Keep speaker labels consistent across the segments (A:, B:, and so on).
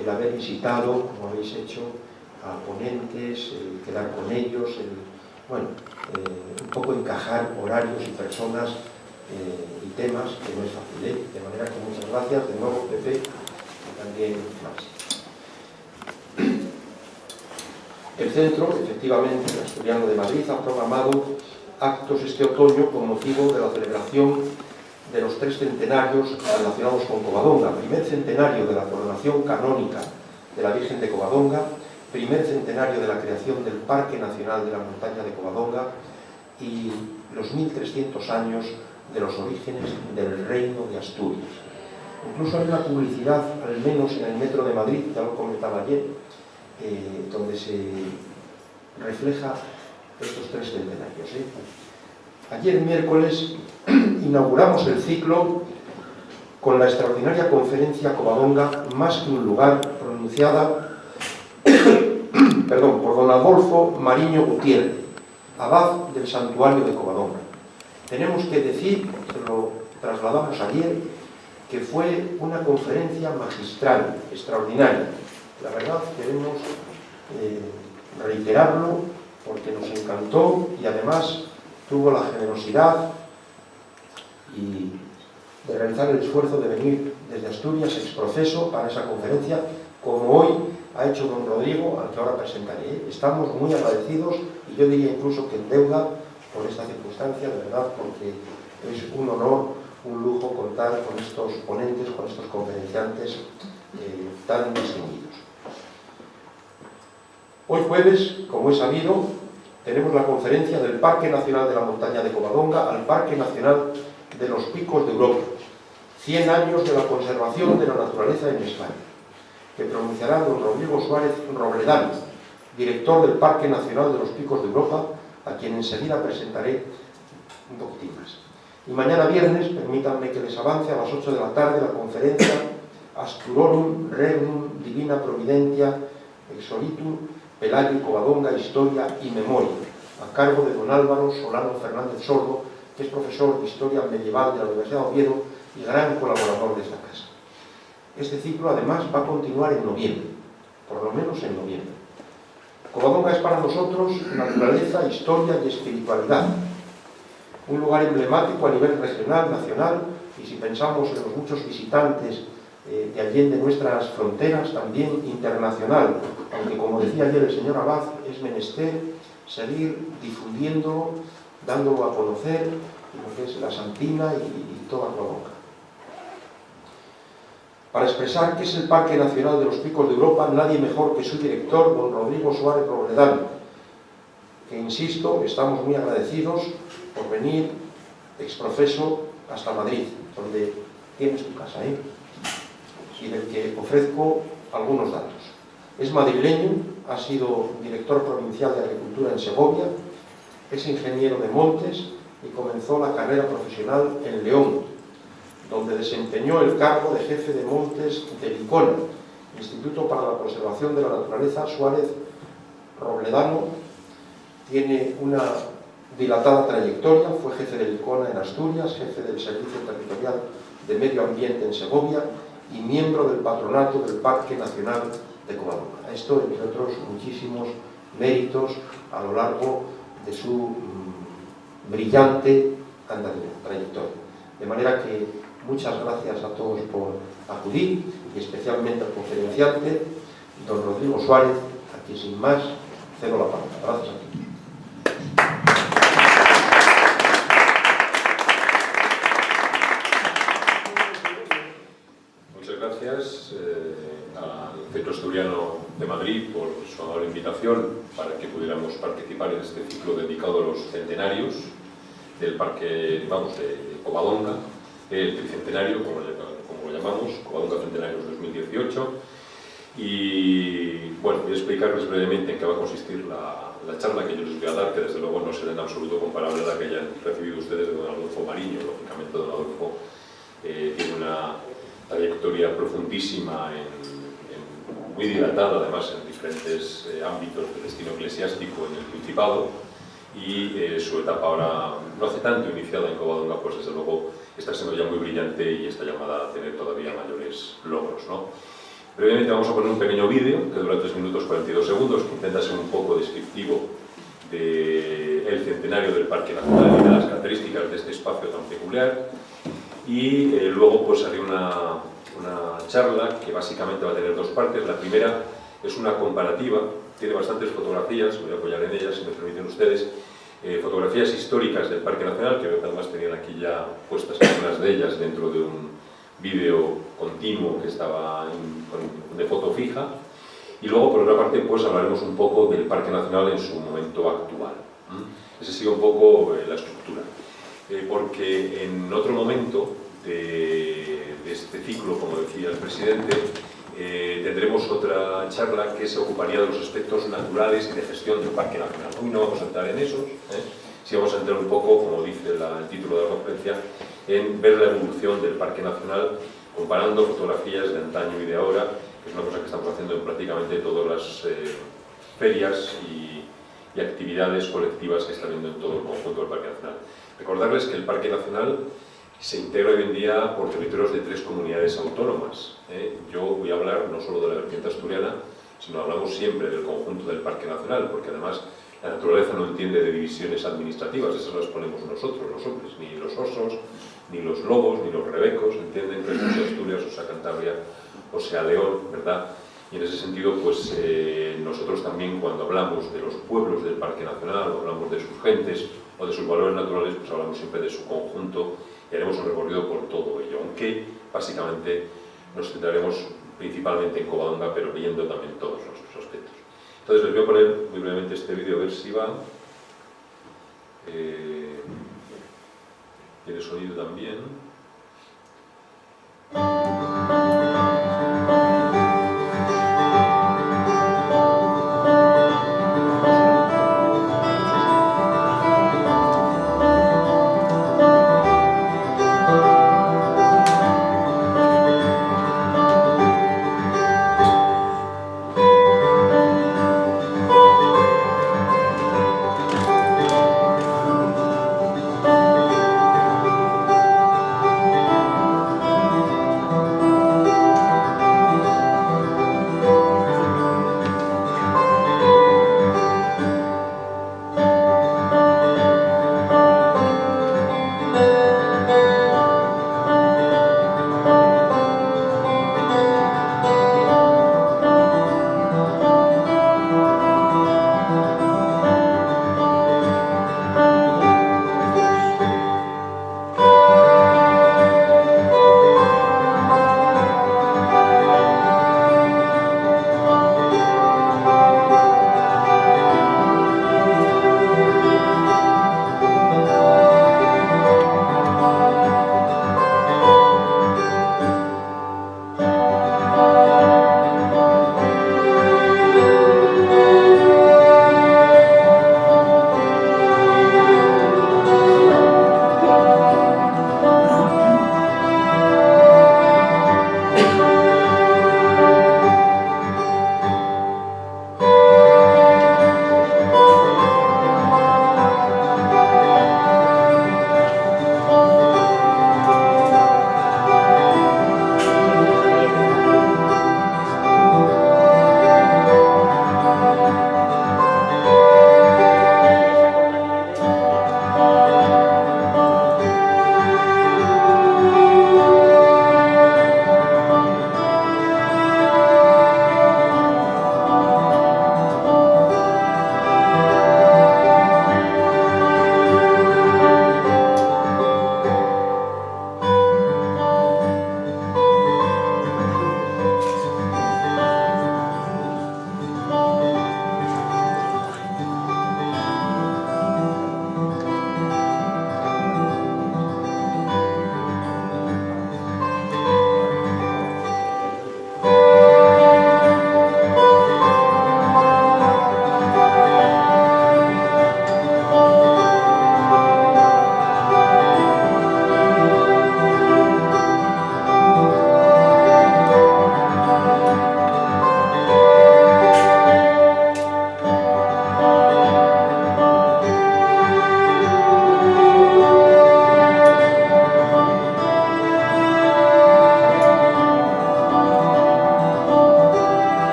A: el haber visitado, como habéis hecho, a ponentes, el quedar con ellos, un poco encajar horarios y personas y temas, que no es fácil, de manera que muchas gracias de nuevo, Pepe, y también Maxi. El centro, efectivamente, el Asturiano de Madrid, ha programado actos este otoño con motivo de la celebración de los 3 centenarios relacionados con Covadonga. Primer centenario de la coronación canónica de la Virgen de Covadonga, primer centenario de la creación del Parque Nacional de la Montaña de Covadonga y los 1300 años de los orígenes del Reino de Asturias. Incluso hay una publicidad, al menos en el metro de Madrid, ya lo comentaba ayer, donde se refleja estos 3 centenarios. Ayer miércoles inauguramos el ciclo con la extraordinaria conferencia Covadonga, más que un lugar, pronunciada por don Adolfo Mariño Gutiérrez, abad del santuario de Covadonga. Tenemos que decir, se lo trasladamos ayer, que fue una conferencia magistral, extraordinaria. La verdad, queremos reiterarlo porque nos encantó y además tuvo la generosidad y de realizar el esfuerzo de venir desde Asturias exprofeso para esa conferencia, como hoy ha hecho don Rodrigo, al que ahora presentaré. Estamos muy agradecidos y yo diría incluso que en deuda por esta circunstancia, de verdad, porque es un honor, un lujo contar con estos ponentes, con estos conferenciantes tan distinguidos. Hoy jueves, como es sabido, tenemos la conferencia del Parque Nacional de la Montaña de Covadonga al Parque Nacional de los Picos de Europa. 100 años de la conservación de la naturaleza en España, que pronunciará don Rodrigo Suárez Robledano, director del Parque Nacional de los Picos de Europa, a quien enseguida presentaré un poquitín más. Y mañana viernes, permítanme que les avance, a las 8 de la tarde, la conferencia Asturorum Regnum Divina Providentia Exoritum Pelayo Covadonga, Historia y Memoria, a cargo de don Álvaro Solano Fernández Sordo, que es profesor de Historia Medieval de la Universidad de Oviedo y gran colaborador de esta casa. Este ciclo, además, va a continuar en noviembre, por lo menos en noviembre. Covadonga es para nosotros naturaleza, historia y espiritualidad. Un lugar emblemático a nivel regional, nacional, y si pensamos en los muchos visitantes de allende nuestras fronteras, también internacional, aunque como decía ayer el señor Abad, es menester seguir difundiéndolo, dándolo a conocer, lo que es la Santina y toda Covadonga. Para expresar qué es el Parque Nacional de los Picos de Europa, nadie mejor que su director, don Rodrigo Suárez Robledano, que, insisto, estamos muy agradecidos por venir exprofeso hasta Madrid, donde tienes tu casa, y del que ofrezco algunos datos. Es madrileño, ha sido director provincial de Agricultura en Segovia, es ingeniero de montes y comenzó la carrera profesional en León, donde desempeñó el cargo de jefe de montes del ICONA, Instituto para la Conservación de la Naturaleza. Suárez Robledano tiene una dilatada trayectoria, fue jefe del ICONA en Asturias, jefe del Servicio Territorial de Medio Ambiente en Segovia y miembro del patronato del Parque Nacional de Covadonga. Esto, entre otros, muchísimos méritos a lo largo de su brillante trayectoria. De manera que muchas gracias a todos por acudir y especialmente al conferenciante, don Rodrigo Suárez, a quien sin más cedo la palabra. Gracias a todos.
B: Gracias al Centro Asturiano de Madrid por su amable invitación para que pudiéramos participar en este ciclo dedicado a los centenarios del Parque, de Covadonga, el tricentenario, como lo llamamos, Covadonga Centenarios 2018. Y bueno, voy a explicarles brevemente en qué va a consistir la charla que yo les voy a dar, que desde luego no será en absoluto comparable a la que hayan recibido ustedes de don Adolfo Mariño. Lógicamente, don Adolfo tiene una trayectoria profundísima, muy dilatada además en diferentes ámbitos del destino eclesiástico en el Principado, y su etapa ahora, no hace tanto iniciada en Covadonga, pues desde luego está siendo ya muy brillante y está llamada a tener todavía mayores logros, ¿no? Brevemente vamos a poner un pequeño vídeo que dura 3 minutos 42 segundos, que intenta ser un poco descriptivo del centenario del Parque Nacional y de las características de este espacio tan peculiar. Y luego pues haré una charla que básicamente va a tener 2 partes. La primera es una comparativa, tiene bastantes fotografías, voy a apoyar en ellas si me permiten ustedes, fotografías históricas del Parque Nacional, que además tenían aquí ya puestas algunas de ellas dentro de un vídeo continuo que estaba de foto fija. Y luego, por otra parte, pues hablaremos un poco del Parque Nacional en su momento actual. Esa sería un poco la estructura. Porque en otro momento de este ciclo, como decía el presidente, tendremos otra charla que se ocuparía de los aspectos naturales y de gestión del Parque Nacional. Hoy no vamos a entrar en esos, sí vamos a entrar un poco, como dice el título de la conferencia, en ver la evolución del Parque Nacional, comparando fotografías de antaño y de ahora, que es una cosa que estamos haciendo en prácticamente todas las ferias y actividades colectivas que está habiendo en todo el conjunto del Parque Nacional. Recordarles que el Parque Nacional se integra hoy en día por territorios de 3 comunidades autónomas. Yo voy a hablar no solo de la vertiente asturiana, sino hablamos siempre del conjunto del Parque Nacional, porque además la naturaleza no entiende de divisiones administrativas, esas las ponemos nosotros, los hombres, ni los osos, ni los lobos, ni los rebecos, entienden que esto sea Asturias, o sea Cantabria, o sea León, ¿verdad? Y en ese sentido, pues nosotros también cuando hablamos de los pueblos del Parque Nacional, o hablamos de sus gentes, o de sus valores naturales, pues hablamos siempre de su conjunto y haremos un recorrido por todo ello, aunque básicamente nos centraremos principalmente en Covadonga, pero viendo también todos los aspectos. Entonces les voy a poner muy brevemente este vídeo, a ver si va. Tiene sonido también.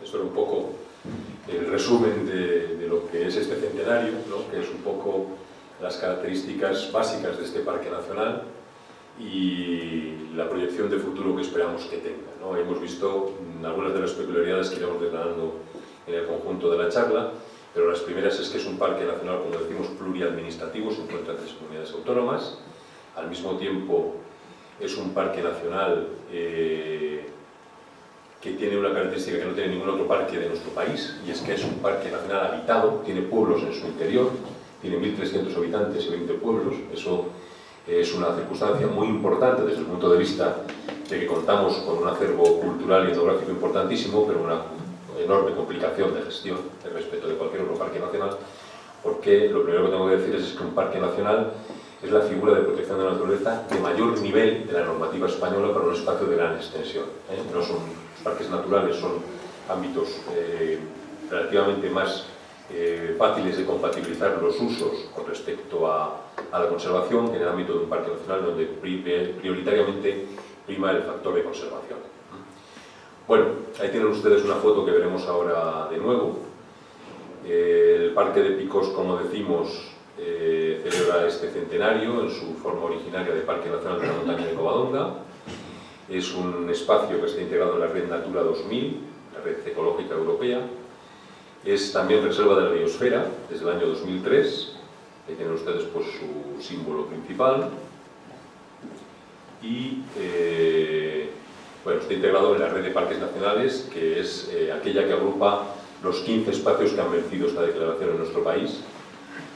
B: esto era un poco el resumen de lo que es este centenario, ¿no? Que es un poco las características básicas de este parque nacional y la proyección de futuro que esperamos que tenga, ¿no? Hemos visto algunas de las peculiaridades que iremos declarando en el conjunto de la charla, pero las primeras es que es un parque nacional, como decimos, pluriadministrativo, se encuentra en 3 comunidades autónomas. Al mismo tiempo es un parque nacional que tiene una característica que no tiene ningún otro parque de nuestro país, y es que es un parque nacional habitado, tiene pueblos en su interior, tiene 1.300 habitantes y 20 pueblos. Eso es una circunstancia muy importante desde el punto de vista de que contamos con un acervo cultural y etnográfico importantísimo, pero una enorme complicación de gestión respecto de cualquier otro parque nacional, porque lo primero que tengo que decir es que un parque nacional es la figura de protección de la naturaleza de mayor nivel de la normativa española para un espacio de gran extensión. No son, los parques naturales son ámbitos relativamente más fáciles de compatibilizar los usos con respecto a la conservación que en el ámbito de un parque nacional, donde prioritariamente prima el factor de conservación. Bueno, ahí tienen ustedes una foto que veremos ahora de nuevo. El Parque de Picos, como decimos, celebra este centenario en su forma originaria de Parque Nacional de la Montaña de Covadonga. Es un espacio que está integrado en la Red Natura 2000, la red ecológica europea. Es también reserva de la biosfera desde el año 2003. Ahí tienen ustedes pues, su símbolo principal. Y bueno, está integrado en la red de parques nacionales, que es aquella que agrupa los 15 espacios que han vencido esta declaración en nuestro país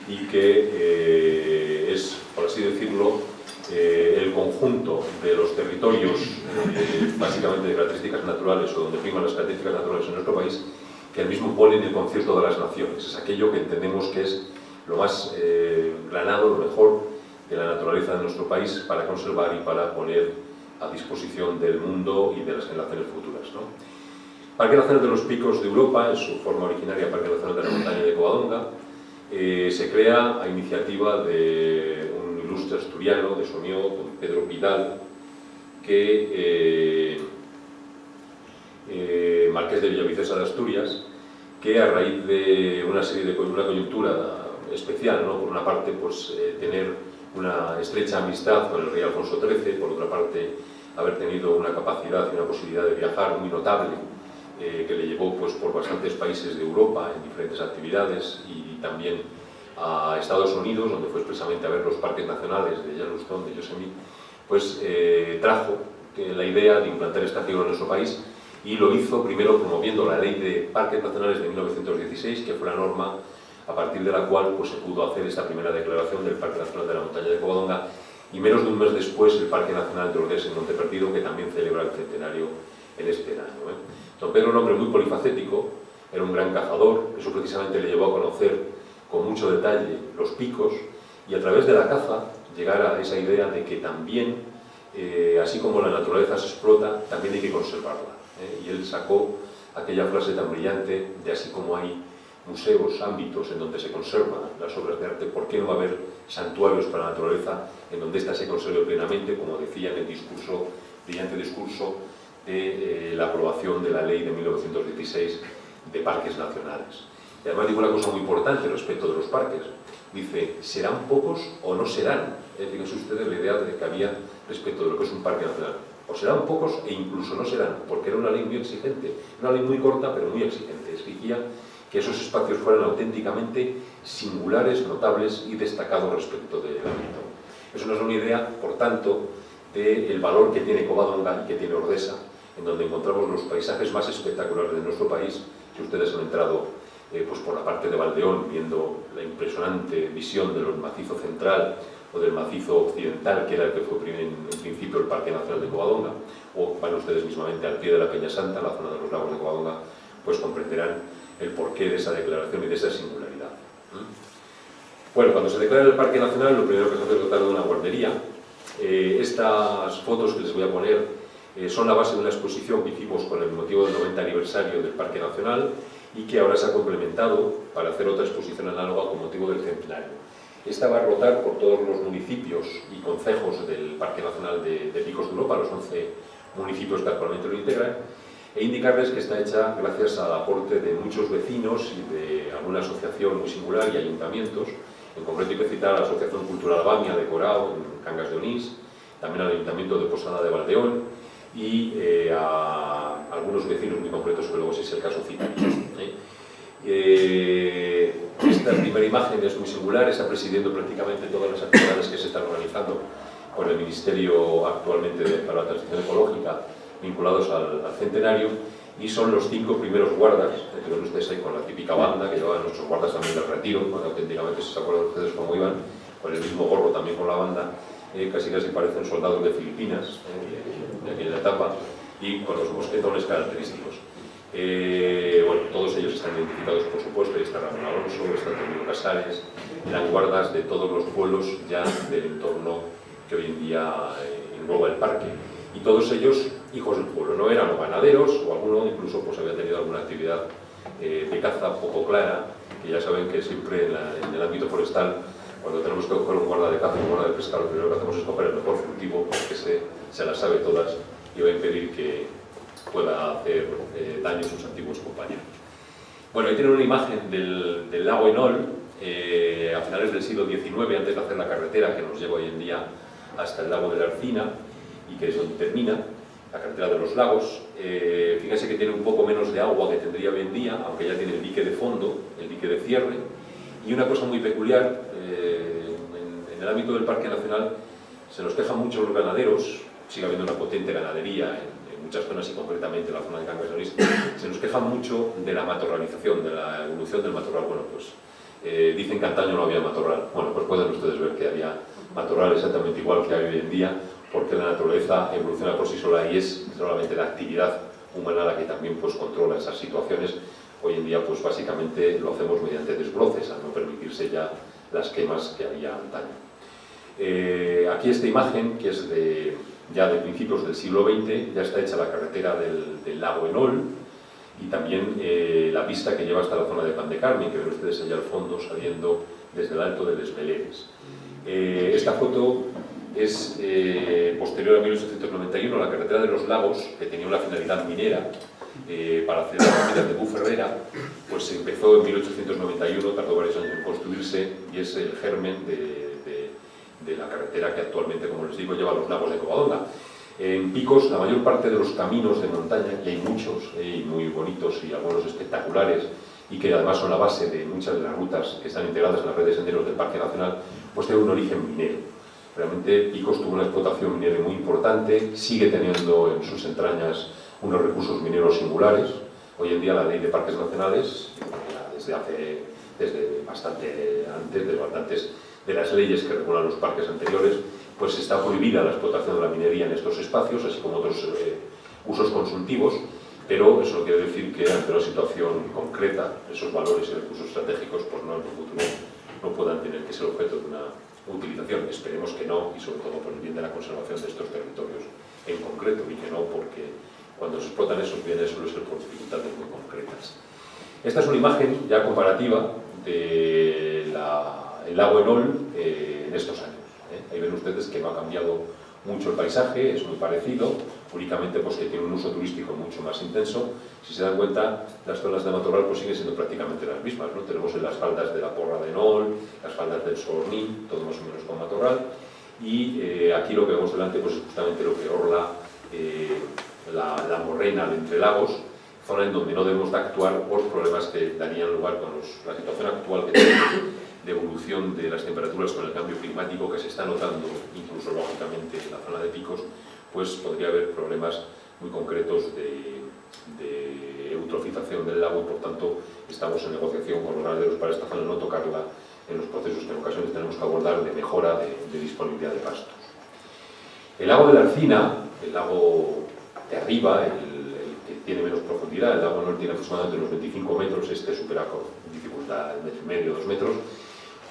B: y que es, por así decirlo, el conjunto de los territorios básicamente de características naturales o donde priman las características naturales en nuestro país, que al mismo ponen el concierto de las naciones. Es aquello que entendemos que es lo más granado, lo mejor de la naturaleza de nuestro país para conservar y para poner a disposición del mundo y de las generaciones futuras, ¿no? Parque Nacional de los Picos de Europa, en su forma originaria Parque Nacional de la Montaña de Covadonga, se crea a iniciativa de un ilustre asturiano de Somió, don Pedro Vidal, que marqués de Villaviciosa de Asturias, que a raíz de una coyuntura especial, ¿no? Por una parte, pues, tener una estrecha amistad con el rey Alfonso XIII, por otra parte, haber tenido una capacidad y una posibilidad de viajar muy notable, que le llevó pues, por bastantes países de Europa en diferentes actividades, y también a Estados Unidos, donde fue expresamente a ver los parques nacionales de Yellowstone, de Yosemite, pues trajo la idea de implantar esta figura en nuestro país, y lo hizo primero promoviendo la Ley de Parques Nacionales de 1916, que fue la norma a partir de la cual pues, se pudo hacer esta primera declaración del Parque Nacional de la Montaña de Covadonga, y menos de un mes después el Parque Nacional de Ordesa en Monte Perdido, que también celebra el centenario en este año. Don Pedro era un hombre muy polifacético, era un gran cazador, eso precisamente le llevó a conocer con mucho detalle los picos, y a través de la caza llegar a esa idea de que también, así como la naturaleza se explota, también hay que conservarla. Y él sacó aquella frase tan brillante de así como hay museos, ámbitos en donde se conservan las obras de arte, ¿por qué no va a haber santuarios para la naturaleza en donde ésta se conserve plenamente, como decía en el discurso, brillante discurso de la aprobación de la ley de 1916 de parques nacionales? Y además dijo una cosa muy importante respecto de los parques. Dice, ¿serán pocos o no serán? Fíjense ustedes la idea que había respecto de lo que es un parque nacional. O serán pocos e incluso no serán, porque era una ley muy exigente, una ley muy corta pero muy exigente. Exigía que esos espacios fueran auténticamente singulares, notables y destacados respecto del ámbito. Eso nos da una idea, por tanto, del valor que tiene Covadonga y que tiene Ordesa, en donde encontramos los paisajes más espectaculares de nuestro país. Si ustedes han entrado pues por la parte de Valdeón, viendo la impresionante visión del macizo central o del macizo occidental, que era el que fue en principio el Parque Nacional de Covadonga, o van ustedes mismamente al pie de la Peña Santa, la zona de los lagos de Covadonga, pues comprenderán el porqué de esa declaración y de esa singularidad. Bueno, cuando se declara el Parque Nacional, lo primero que se hace es dotar de una guardería. Estas fotos que les voy a poner son la base de una exposición que hicimos con el motivo del 90 aniversario del Parque Nacional y que ahora se ha complementado para hacer otra exposición análoga con motivo del centenario. Esta va a rotar por todos los municipios y concejos del Parque Nacional de Picos de Europa, los 11 municipios que actualmente lo integran, e indicarles que está hecha gracias al aporte de muchos vecinos y de alguna asociación muy singular y ayuntamientos. En concreto hay que citar a la Asociación Cultural Bamia de Corao, en Cangas de Onís, también al Ayuntamiento de Posada de Valdeón y a algunos vecinos muy concretos que luego, si es el caso, citaré. Esta primera imagen es muy singular, está presidiendo prácticamente todas las actividades que se están organizando por el Ministerio actualmente para la Transición Ecológica vinculados al centenario, y son los 5 primeros guardas, que ven ustedes ahí con la típica banda que llevaban nuestros guardas también del retiro, cuando auténticamente se acuerdan ustedes cómo iban, con el mismo gorro también con la banda, casi parecen soldados de Filipinas, de aquella etapa, y con los mosquetones característicos. Bueno, todos ellos están identificados, por supuesto, ahí está Ramón Alonso, está Antonio Casares, eran guardas de todos los pueblos ya del entorno que hoy en día engloba el parque, y todos ellos hijos del pueblo, no eran ganaderos, o alguno incluso pues había tenido alguna actividad de caza poco clara, que ya saben que siempre en el ámbito forestal, cuando tenemos que coger un guarda de caza o un guarda de pesca, lo primero que hacemos es coger el mejor furtivo, porque se las sabe todas y va a impedir que pueda hacer daño a sus antiguos compañeros. Bueno, ahí tienen una imagen del lago Enol, a finales del siglo XIX, antes de hacer la carretera que nos lleva hoy en día hasta el lago de la Arcina, y que es donde termina, la carretera de los lagos. Fíjense que tiene un poco menos de agua que tendría hoy en día, aunque ya tiene el dique de fondo, el dique de cierre. Y una cosa muy peculiar, en el ámbito del Parque Nacional se nos quejan mucho los ganaderos, sigue habiendo una potente ganadería en muchas zonas y concretamente en la zona de Cangas de Onís, se nos quejan mucho de la matorralización, de la evolución del matorral. Bueno, pues dicen que antaño no había matorral. Bueno, pues pueden ustedes ver que había matorral exactamente igual que hay hoy en día, porque la naturaleza evoluciona por sí sola y es solamente la actividad humana la que también pues controla esas situaciones. Hoy en día pues básicamente lo hacemos mediante desbroces, al no permitirse ya las quemas que había antaño. Aquí esta imagen, que es ya de principios del siglo XX, ya está hecha la carretera del lago Enol y también la pista que lleva hasta la zona de Pan de Carmen, que ven ustedes allá al fondo saliendo desde el Alto de Les Meleres. Esta foto es posterior a 1891, la carretera de los lagos, que tenía una finalidad minera para hacer las minas de Buferrera, pues se empezó en 1891, tardó varios años en construirse y es el germen de la carretera que actualmente, como les digo, lleva a los lagos de Covadonga. En Picos, la mayor parte de los caminos de montaña, y hay muchos, y muy bonitos y algunos espectaculares, y que además son la base de muchas de las rutas que están integradas en la red de senderos del Parque Nacional, pues tienen un origen minero. Realmente Picos tuvo una explotación minera muy importante, sigue teniendo en sus entrañas unos recursos mineros singulares. Hoy en día la ley de parques nacionales, desde bastante antes de las leyes que regulan los parques anteriores, pues está prohibida la explotación de la minería en estos espacios, así como otros usos consultivos, pero eso no quiere decir que ante una situación concreta, esos valores y recursos estratégicos, pues no en el futuro no puedan tener que ser objeto de una utilización. Esperemos que no, y sobre todo por el bien de la conservación de estos territorios en concreto, y que no porque cuando se explotan esos bienes suele ser por dificultades muy concretas. Esta es una imagen ya comparativa del lago Enol en estos años. Ahí ven ustedes que no ha cambiado mucho el paisaje, es muy parecido, únicamente pues que tiene un uso turístico mucho más intenso. Si se dan cuenta, las zonas de matorral pues siguen siendo prácticamente las mismas, ¿no? Tenemos en las faldas de la Porra de Enol, las faldas del Sornín, todo más o menos con matorral, y aquí lo que vemos delante pues es justamente lo que orla la morrena de Entre Lagos, zona en donde no debemos de actuar por problemas que darían lugar con la situación actual que tenemos de evolución de las temperaturas con el cambio climático que se está notando, incluso lógicamente en la zona de Picos, pues podría haber problemas muy concretos de eutrofización del lago, y por tanto estamos en negociación con los ganaderos para esta zona no tocarla en los procesos que en ocasiones tenemos que abordar de mejora de disponibilidad de pastos. El lago de la Arcina, el lago de arriba, el que tiene menos profundidad, el lago Enol tiene aproximadamente unos 25 metros, este supera con dificultad 1,5 metros, 2 metros,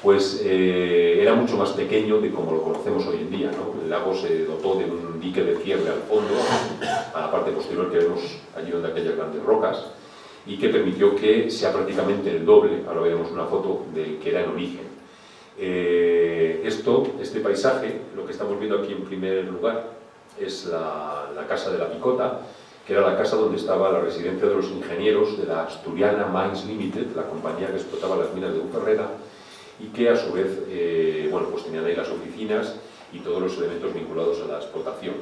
B: pues era mucho más pequeño de como lo conocemos hoy en día, ¿no? El lago se dotó de un dique de cierre al fondo, a la parte posterior que vemos allí donde aquellas grandes rocas, y que permitió que sea prácticamente el doble, ahora veremos una foto, del que era en origen. Este paisaje, lo que estamos viendo aquí en primer lugar, es la casa de la Picota, que era la casa donde estaba la residencia de los ingenieros de la Asturiana Mines Limited, la compañía que explotaba las minas de Buferrera, y que a su vez bueno, pues tenían ahí las oficinas y todos los elementos vinculados a la explotación.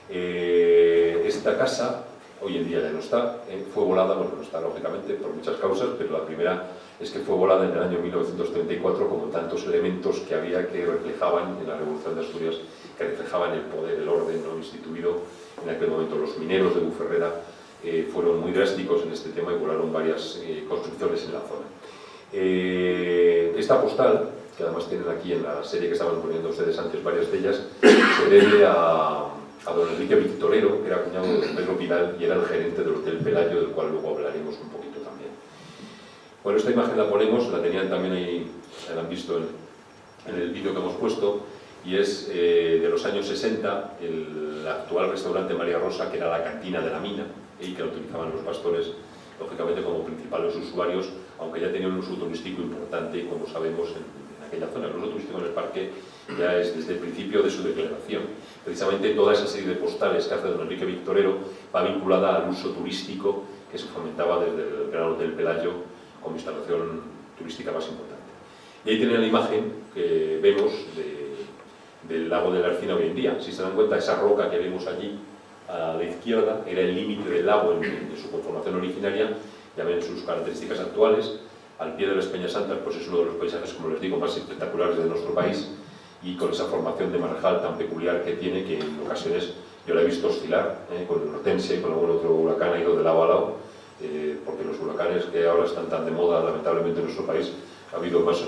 B: Esta casa, hoy en día ya no está, fue volada, bueno, no está lógicamente por muchas causas, pero la primera es que fue volada en el año 1934 como tantos elementos que había que reflejaban en la Revolución de Asturias, que reflejaban el poder, el orden no instituido en aquel momento. Los mineros de Buferrera fueron muy drásticos en este tema y volaron varias construcciones en la zona. Esta postal, que además tienen aquí en la serie que estaban poniendo ustedes antes, varias de ellas, se debe a don Enrique Victorero, que era cuñado de don Pedro Pidal y era el gerente del Hotel Pelayo, del cual luego hablaremos un poquito también. Bueno, esta imagen la ponemos, la tenían también ahí, la han visto en el vídeo que hemos puesto, y es de los años 60, el actual restaurante María Rosa, que era la cantina de la mina, y que la utilizaban los pastores, lógicamente como principales usuarios, aunque ya tenían un uso turístico importante, como sabemos, en aquella zona. El uso turístico en el parque ya es desde el principio de su declaración. Precisamente toda esa serie de postales que hace don Enrique Victorero va vinculada al uso turístico que se fomentaba desde el Gran Hotel Pelayo como instalación turística más importante. Y ahí tienen la imagen que vemos del lago de la Ercina hoy en día. Si se dan cuenta, esa roca que vemos allí a la izquierda era el límite del lago en su conformación originaria, ya ven sus características actuales. Al pie de las Peñas Santas, pues es uno de los paisajes, como les digo, más espectaculares de nuestro país, y con esa formación de marjal tan peculiar que tiene, que en ocasiones yo la he visto oscilar, con el Hortensia y con algún otro huracán ha ido de lado a lado, porque los huracanes que ahora están tan de moda, lamentablemente, en nuestro país, ha habido más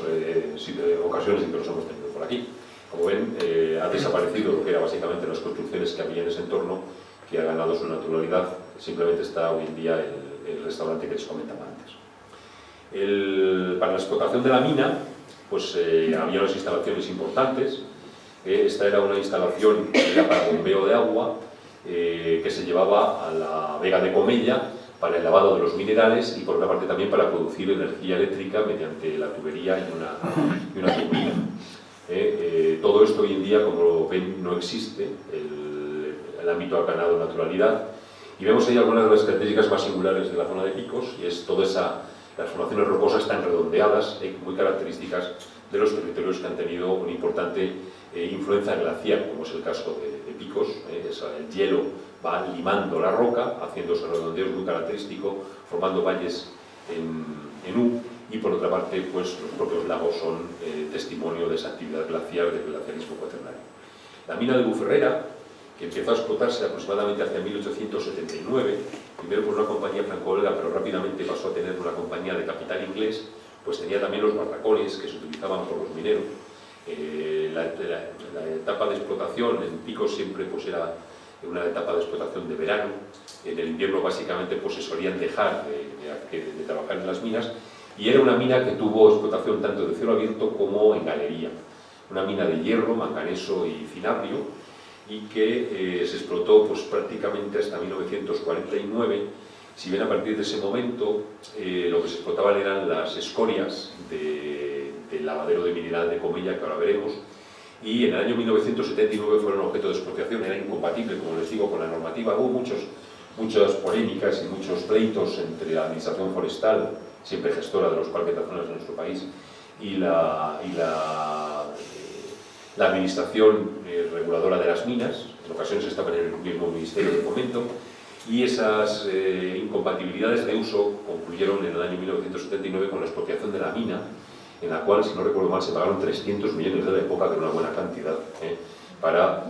B: ocasiones en que los hemos tenido por aquí. Como ven, ha desaparecido lo que era básicamente las construcciones que había en ese entorno, que ha ganado su naturalidad. Simplemente está hoy en día el restaurante que les comentaba antes. Para la explotación de la mina, pues había unas instalaciones importantes. Esta era una instalación que era para bombeo de agua, que se llevaba a la vega de Comella para el lavado de los minerales y por otra parte también para producir energía eléctrica mediante la tubería y una turbina. Todo esto hoy en día, como lo ven, no existe. El ámbito ha ganado naturalidad y vemos ahí algunas de las características más singulares de la zona de Picos, y es toda esa. Las formaciones rocosas están redondeadas, muy características de los territorios que han tenido una importante influencia glacial, como es el caso de Picos. El hielo va limando la roca, haciendo ese redondeo muy característico, formando valles en U, y por otra parte, pues los propios lagos son testimonio de esa actividad glacial, del glacialismo cuaternario. La mina de Buferrera, que empezó a explotarse aproximadamente hacia 1879, primero por una compañía franco-belga, pero rápidamente pasó a tener una compañía de capital inglés, pues tenía también los barracones que se utilizaban por los mineros. La etapa de explotación en Picos siempre pues era una etapa de explotación de verano. En el invierno básicamente pues se solían dejar de trabajar en las minas, y era una mina que tuvo explotación tanto de cielo abierto como en galería. Una mina de hierro, manganeso y cinabrio, y que se explotó pues, prácticamente hasta 1949. Si bien a partir de ese momento lo que se explotaban eran las escorias del lavadero de mineral de Comella, que ahora veremos, y en el año 1979 fueron objeto de expropiación. Era incompatible, como les digo, con la normativa. Hubo muchas polémicas y muchos pleitos entre la administración forestal, siempre gestora de los parques nacionales de nuestro país, y la administración reguladora de las minas. En ocasiones estaban en el mismo Ministerio de Fomento, y esas incompatibilidades de uso concluyeron en el año 1979 con la expropiación de la mina, en la cual, si no recuerdo mal, se pagaron 300 millones de la época, que era una buena cantidad, para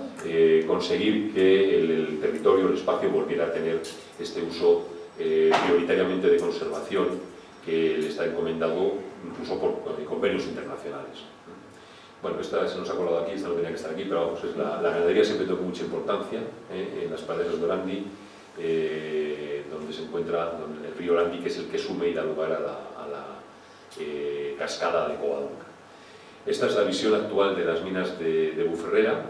B: conseguir que el territorio, el espacio, volviera a tener este uso prioritariamente de conservación, que le está encomendado incluso por convenios internacionales. Bueno, esta se nos ha colado aquí, esta no tenía que estar aquí, pero vamos, la ganadería siempre tuvo mucha importancia en las praderas de Orandi, donde se encuentra el río Orandi, que es el que sume y da lugar a la cascada de Covadonga. Esta es la visión actual de las minas de Buferrera.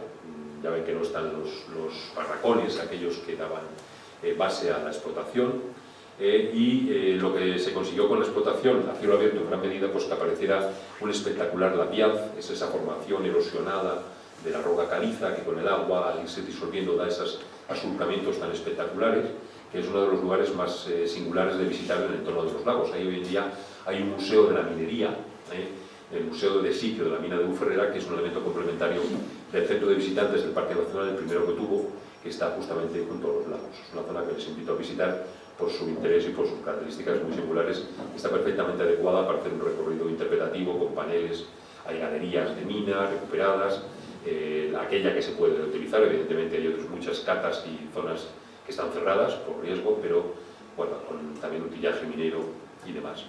B: Ya ven que no están los barracones, aquellos que daban base a la explotación. Lo que se consiguió con la explotación a cielo abierto en gran medida, pues que apareciera un espectacular lapiaz, es esa formación erosionada de la roca caliza que con el agua, al irse disolviendo, da esos asurcamientos tan espectaculares, que es uno de los lugares más singulares de visitar en el entorno de los lagos. Ahí hoy en día hay un museo de la minería, el Museo de Sitio de la mina de Uferrera, que es un elemento complementario del centro de visitantes del Parque Nacional, el primero que tuvo, que está justamente junto a los lagos. Es una zona que les invito a visitar por su interés y por sus características muy singulares. Está perfectamente adecuada para hacer un recorrido interpretativo con paneles, hay galerías de minas recuperadas, aquella que se puede utilizar, evidentemente hay otras muchas catas y zonas que están cerradas por riesgo, pero bueno, con también utillaje minero y demás.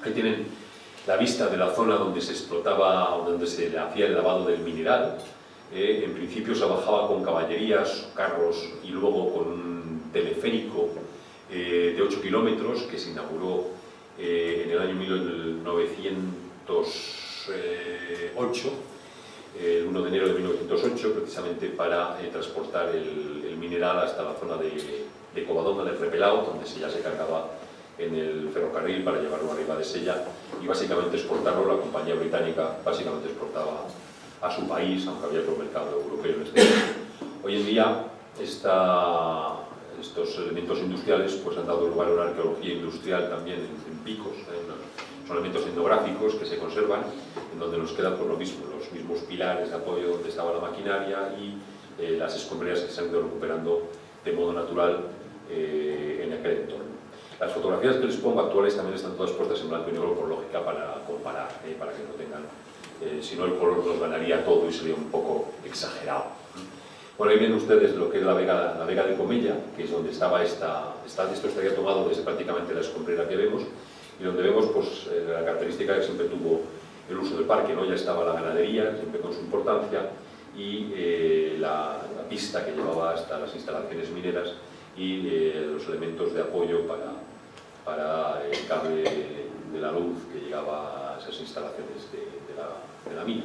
B: Ahí tienen la vista de la zona donde se explotaba o donde se hacía el lavado del mineral. En principio se bajaba con caballerías, carros y luego con un teleférico de 8 kilómetros que se inauguró en el año 1908, el 1 de enero de 1908, precisamente para transportar el mineral hasta la zona de Covadonga, del Repelao, donde ya se cargaba en el ferrocarril para llevarlo arriba de Sella y básicamente exportarlo. La compañía británica básicamente exportaba a su país, aunque había otro mercado europeo en este caso. Hoy en día estos elementos industriales pues, han dado lugar a una arqueología industrial también en picos, son elementos etnográficos que se conservan, en donde nos quedan por lo mismo, los mismos pilares de apoyo donde estaba la maquinaria y las escombreras que se han ido recuperando de modo natural en aquel entorno. Las fotografías que les pongo actuales también están todas puestas en blanco y negro por lógica para comparar, para que no tengan, si no el color nos ganaría todo y sería un poco exagerado. Bueno, ahí ven ustedes lo que es la Vega de Comella, que es donde estaba esto estaría tomado desde prácticamente la escombrera que vemos, y donde vemos pues, la característica que siempre tuvo el uso del parque, ¿no? Ya estaba la ganadería, siempre con su importancia, y la pista que llevaba hasta las instalaciones mineras y los elementos de apoyo para el cable de la luz que llegaba a esas instalaciones de la mina.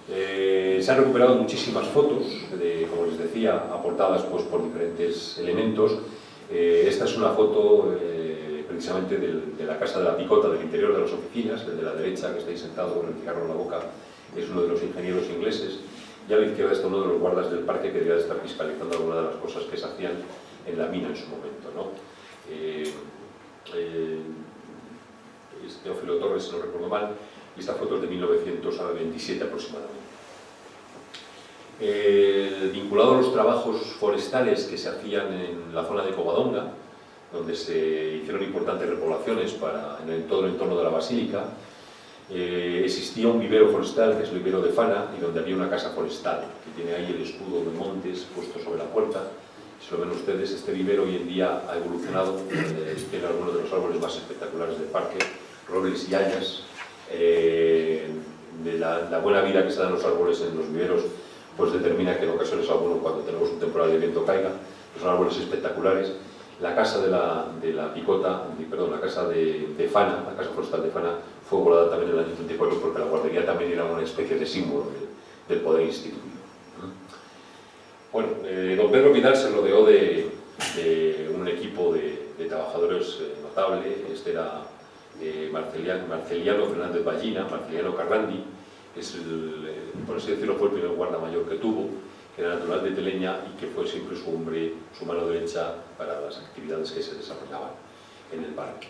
B: Se han recuperado muchísimas fotos, como les decía, aportadas pues, por diferentes elementos. Esta es una foto precisamente de la casa de la Picota, del interior de las oficinas. El de la derecha, que está ahí sentado con el cigarro en la boca, es uno de los ingenieros ingleses. Y a la izquierda está uno de los guardas del parque que debía de estar fiscalizando algunas de las cosas que se hacían en la mina en su momento, ¿no? Es Teófilo Torres, si no recuerdo mal, y esta foto es de 1927 aproximadamente. Vinculado a los trabajos forestales que se hacían en la zona de Covadonga, donde se hicieron importantes repoblaciones en todo el entorno de la basílica, existía un vivero forestal, que es el vivero de Fana, y donde había una casa forestal, que tiene ahí el escudo de Montes puesto sobre la puerta. Si lo ven ustedes, este vivero hoy en día ha evolucionado, tiene algunos de los árboles más espectaculares del parque, robles y hayas. De la buena vida que se dan los árboles en los viveros, pues determina que en ocasiones algunos, cuando tenemos un temporal de viento, caiga. Son árboles espectaculares. La casa de la Picota, perdón, la casa de Fana, la casa forestal de Fana, fue volada también en el año 34 porque la guardería también era una especie de símbolo del poder instituido. Bueno, don Pedro Vidal se rodeó de un equipo de trabajadores notable. Este era Marceliano Fernández Ballina, Marceliano Carrandi, por así decirlo, fue el primer guarda mayor que tuvo, que era natural de Teleña y que fue siempre su mano derecha para las actividades que se desarrollaban en el parque.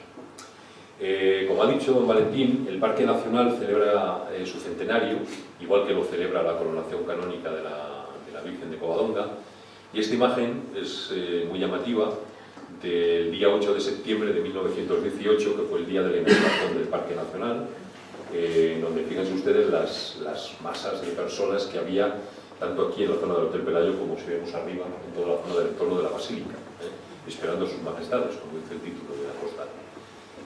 B: Como ha dicho don Valentín, el Parque Nacional celebra su centenario, igual que lo celebra la coronación canónica de la Virgen de Covadonga, y esta imagen es muy llamativa, del día 8 de septiembre de 1918, que fue el día de la inauguración del Parque Nacional, donde fíjense ustedes las masas de personas que había tanto aquí en la zona del Hotel Pelayo como si vemos arriba, en toda la zona del entorno de la Basílica, esperando a sus majestades, como dice el título de la postal.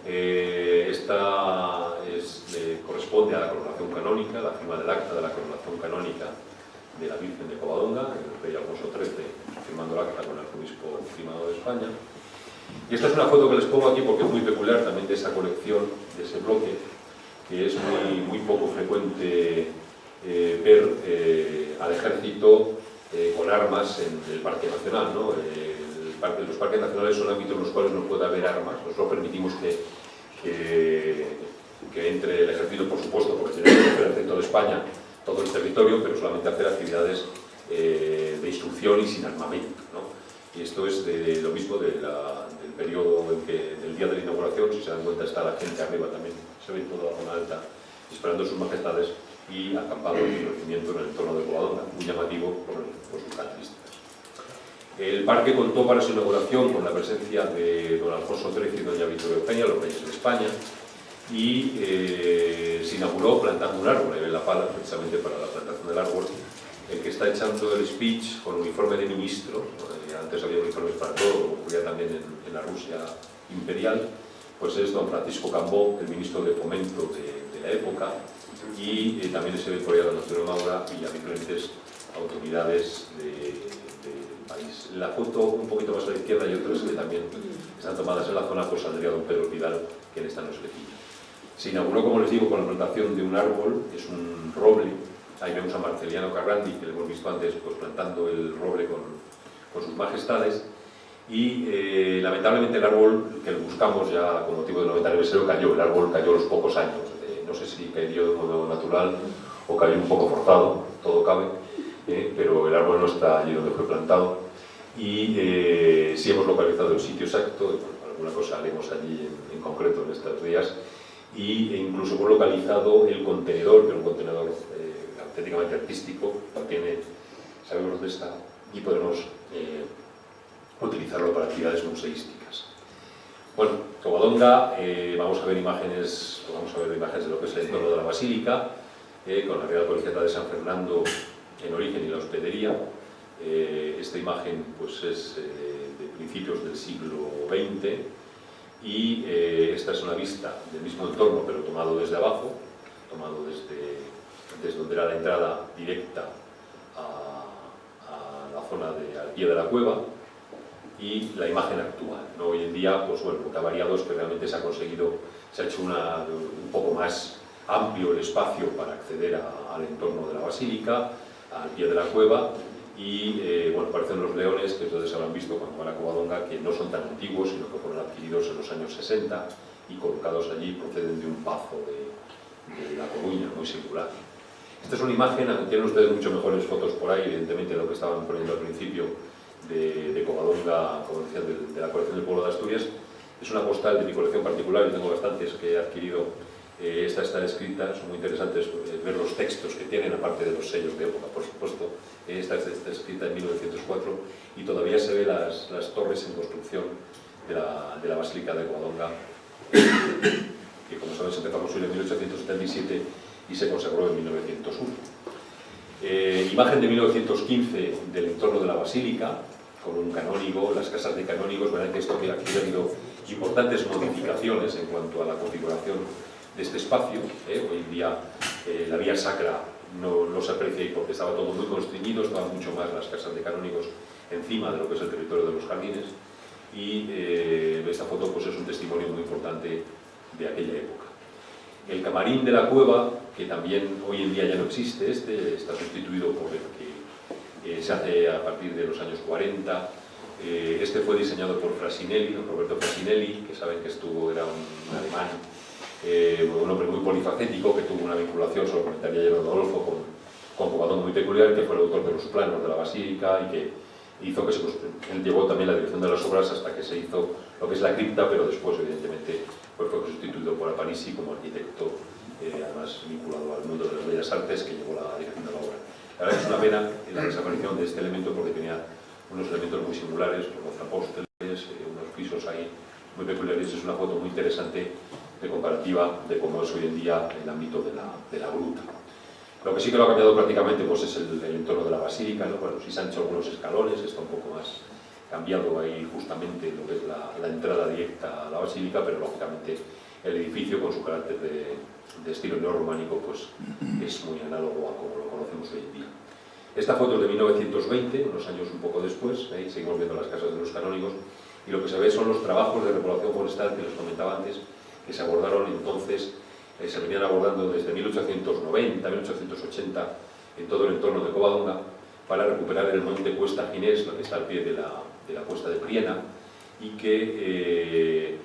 B: Esta corresponde a la coronación canónica, la firma del acta de la coronación canónica de la Virgen de Covadonga, el rey Alfonso XIII firmando el acta con el arzobispo primado de España. Y esta es una foto que les pongo aquí porque es muy peculiar también de esa colección, de ese bloque, que es muy poco frecuente ver al ejército con armas en el Parque Nacional, ¿no? Los parques nacionales son ámbitos en los cuales no puede haber armas. Nosotros permitimos que entre el ejército, por supuesto, porque tiene que hacer el ejército de España todo el territorio, pero solamente hacer actividades de instrucción y sin armamento, ¿no? Y esto es de lo mismo del periodo del día de la inauguración. Si se dan cuenta, está la gente arriba también, se ve toda la zona alta, esperando sus majestades y acampado en el crecimiento en el entorno de Covadonga, muy llamativo por sus características. El parque contó para su inauguración con la presencia de don Alfonso XIII y doña Victoria Eugenia, los reyes de España, y se inauguró plantando un árbol en La Pala, precisamente para la plantación del árbol. El que está echando el speech con uniforme de ministro, antes había uniformes para todo, ocurría también en la Rusia imperial, pues es don Francisco Cambó, el ministro de Fomento de la época, y también se ve por ahí a don Arturo Maura y a diferentes autoridades del país. La foto un poquito más a la izquierda y otras que también están tomadas en la zona, pues saldría don Pedro Vidal, que en esta no se le pilla. Se inauguró, como les digo, con la plantación de un árbol, es un roble. Ahí vemos a Marceliano Carrandi, que le hemos visto antes, pues plantando el roble con sus majestades. Y lamentablemente el árbol que buscamos ya con motivo del 90 aniversario cayó. El árbol cayó a los pocos años. No sé si cayó de modo natural o cayó un poco forzado, todo cabe, pero el árbol no está allí donde fue plantado. Y sí hemos localizado el sitio exacto, bueno, alguna cosa haremos allí en concreto en estos días. Y incluso hemos localizado el contenedor, que es un contenedor auténticamente artístico, sabemos dónde está y podemos utilizarlo para actividades museísticas. Bueno, Covadonga, vamos a ver imágenes de lo que es el entorno de la basílica, con la Real Colegiata de San Fernando en origen y la hospedería. Esta imagen pues, es de principios del siglo XX y esta es una vista del mismo entorno, pero tomado desde abajo, tomado desde donde era la entrada directa a la zona al pie de la cueva, y la imagen actual, ¿no? Hoy en día, pues bueno, lo que ha variado es que realmente se ha hecho un poco más amplio el espacio para acceder al entorno de la basílica, al pie de la cueva, y bueno, aparecen los leones, que ustedes habrán visto cuando van a Covadonga, que no son tan antiguos, sino que fueron adquiridos en los años 60 y colocados allí, proceden de un pazo de La Coruña, muy singular. Esta es una imagen, tienen ustedes mucho mejores fotos por ahí, evidentemente, de lo que estaban poniendo al principio de Covadonga, como decía, de la colección del pueblo de Asturias. Es una postal de mi colección particular, yo tengo bastantes que he adquirido. Esta está escrita, son muy interesantes ver los textos que tienen, aparte de los sellos de época, por supuesto. Esta está escrita en 1904 y todavía se ve las torres en construcción de la Basílica de Covadonga, que como saben se empezó a construir en 1877 y se consagró en 1901. Imagen de 1915 del entorno de la Basílica, con un canónigo, las casas de canónigos. Verán que aquí ha habido importantes modificaciones en cuanto a la configuración de este espacio. Hoy en día la vía sacra no se aprecia ahí porque estaba todo muy constreñido, estaban mucho más las casas de canónigos encima de lo que es el territorio de los jardines, y esta foto pues, es un testimonio muy importante de aquella época. El camarín de la cueva, que también hoy en día ya no existe, está sustituido por el que se hace a partir de los años 40. Este fue diseñado por Frasinelli, don Roberto Frasinelli, que saben que era un alemán, un hombre muy polifacético, que tuvo una vinculación, se lo comentaría ya Rodolfo, con Covadonga muy peculiar, que fue el autor de los planos de la basílica y que hizo que él llevó también la dirección de las obras hasta que se hizo lo que es la cripta, pero después evidentemente fue sustituido por Aparici como arquitecto, además vinculado al mundo de las bellas artes, que llevó la dirección de la obra. La verdad es una pena la desaparición de este elemento porque tenía unos elementos muy singulares, los apóstoles, unos pisos ahí muy peculiares. Es una foto muy interesante de comparativa de cómo es hoy en día el ámbito de la gruta. Lo que sí que lo ha cambiado prácticamente pues, es el entorno de la basílica, ¿no? Bueno, sí se han hecho algunos escalones, está un poco más cambiado ahí justamente lo que es la entrada directa a la basílica, pero lógicamente el edificio con su carácter de estilo neorrománico pues, es muy análogo a como lo conocemos hoy en día. Esta foto es de 1920, unos años un poco después, seguimos viendo las casas de los canónigos, y lo que se ve son los trabajos de repoblación forestal que les comentaba antes, que se abordaron entonces, se venían abordando desde 1890, 1880, en todo el entorno de Covadonga, para recuperar el monte Cuesta Ginés, que está al pie de la cuesta de Priena, y que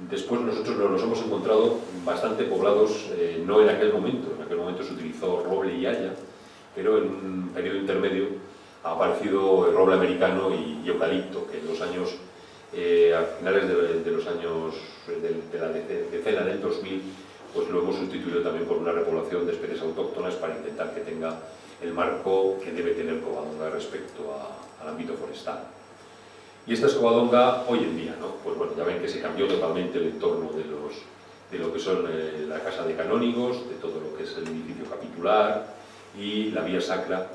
B: después nosotros nos hemos encontrado bastante poblados, no en aquel momento se utilizó roble y haya, pero en un periodo intermedio ha aparecido el roble americano y eucalipto, que en los años, a finales de los años de la decena del 2000, pues lo hemos sustituido también por una repoblación de especies autóctonas para intentar que tenga el marco que debe tener Covadonga respecto al ámbito forestal. Y esta es Covadonga hoy en día, ¿no? Pues bueno, ya ven que se cambió totalmente el entorno de lo que son la casa de canónigos, de todo lo que es el edificio capitular y la vía sacra,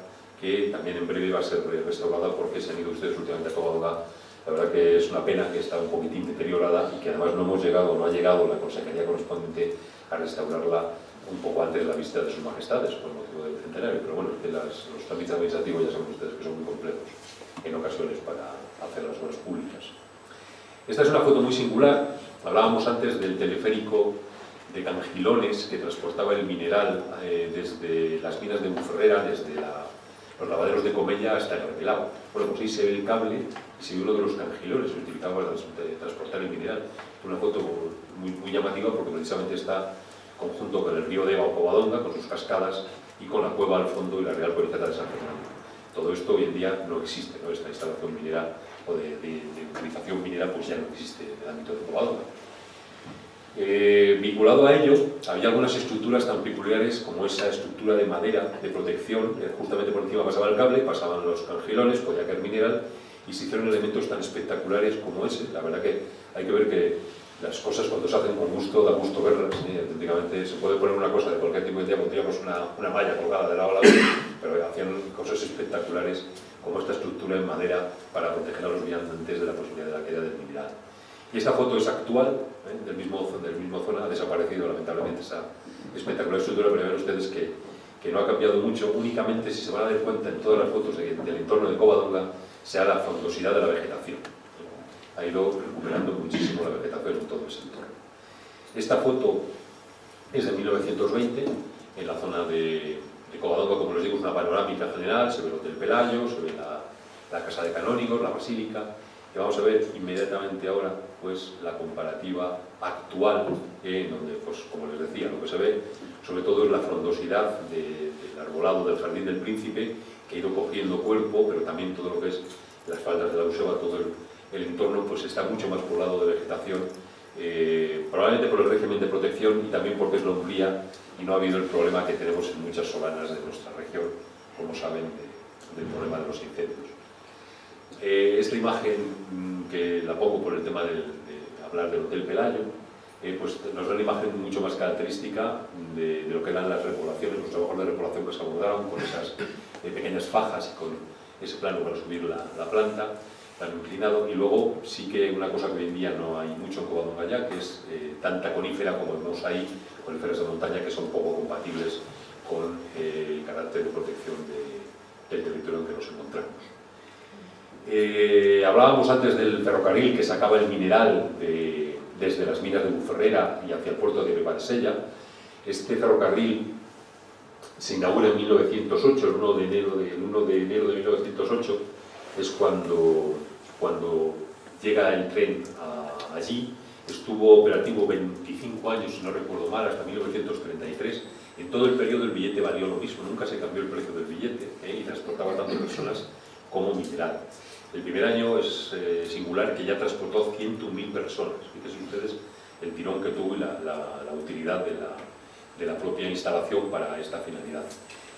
B: que también en breve va a ser restaurada porque se han ido ustedes últimamente a Covadonga. La verdad que es una pena que está un poquitín deteriorada y que además no ha llegado la consejería correspondiente a restaurarla un poco antes de la visita de sus majestades, por motivo del centenario. Pero bueno, que los trámites administrativos ya saben ustedes que son muy complejos en ocasiones para hacer las obras públicas. Esta es una foto muy singular. Hablábamos antes del teleférico de Cangilones que transportaba el mineral desde las minas de Buferrera, desde los lavaderos de Comella hasta el Revelado. Bueno, pues ahí se ve el cable y se ve uno de los cangilones que utilizaba para transportar el mineral. Es una foto muy llamativa porque precisamente está conjunto con el río Deva o Covadonga, con sus cascadas y con la cueva al fondo y la Real Colegiata de San Fernando. Todo esto hoy en día no existe, ¿no? Esta instalación minera o de utilización minera pues ya no existe en el ámbito de Covadonga. Vinculado a ello, había algunas estructuras tan peculiares como esa estructura de madera de protección, justamente por encima pasaba el cable, pasaban los cangilones, podía caer mineral, y se hicieron elementos tan espectaculares como ese. La verdad que hay que ver que las cosas cuando se hacen con gusto, da gusto verlas. Auténticamente se puede poner una cosa de cualquier tipo de día, pondríamos una malla colgada de lado a lado, pero hacían cosas espectaculares como esta estructura en madera para proteger a los viandantes de la posibilidad de la caída del mineral. Y esta foto es actual, del mismo zona, ha desaparecido lamentablemente esa espectacular estructura, pero ven ustedes que no ha cambiado mucho. Únicamente, si se van a dar cuenta en todas las fotos del entorno de Covadonga, sea la frondosidad de la vegetación. Ha ido recuperando muchísimo la vegetación en todo ese entorno. Esta foto es de 1920, en la zona de Covadonga, como les digo, es una panorámica general, se ve el Hotel Pelayo, se ve la Casa de Canónigos, la Basílica, y vamos a ver inmediatamente ahora pues la comparativa actual, donde, pues, como les decía, lo que se ve sobre todo es la frondosidad del arbolado del Jardín del Príncipe, que ha ido cogiendo cuerpo, pero también todo lo que es las faldas de la Useva, todo el entorno pues está mucho más poblado de vegetación, probablemente por el régimen de protección y también porque es lombría y no ha habido el problema que tenemos en muchas solanas de nuestra región, como saben, del problema de los incendios. Esta imagen, que la pongo por el tema de hablar del Hotel Pelayo, pues nos da una imagen mucho más característica de lo que eran las repoblaciones, los trabajos de repoblación que se abordaron con esas pequeñas fajas y con ese plano para subir la planta, plano inclinado. Y luego sí que una cosa que hoy en día no hay mucho en Covadonga ya, que es tanta conífera como vemos ahí, coníferas de montaña que son poco compatibles con el carácter de protección del territorio en que nos encontramos. Hablábamos antes del ferrocarril que sacaba el mineral desde las minas de Buferrera y hacia el puerto de Ribansella. Este ferrocarril se inaugura en 1908, el 1 de enero de 1908, es cuando llega el tren allí. Estuvo operativo 25 años, si no recuerdo mal, hasta 1933. En todo el periodo el billete valió lo mismo, nunca se cambió el precio del billete, y transportaba tanto personas como mineral. El primer año es singular, que ya transportó 101.000 personas. Fíjense ustedes el tirón que tuvo y la utilidad de la propia instalación para esta finalidad.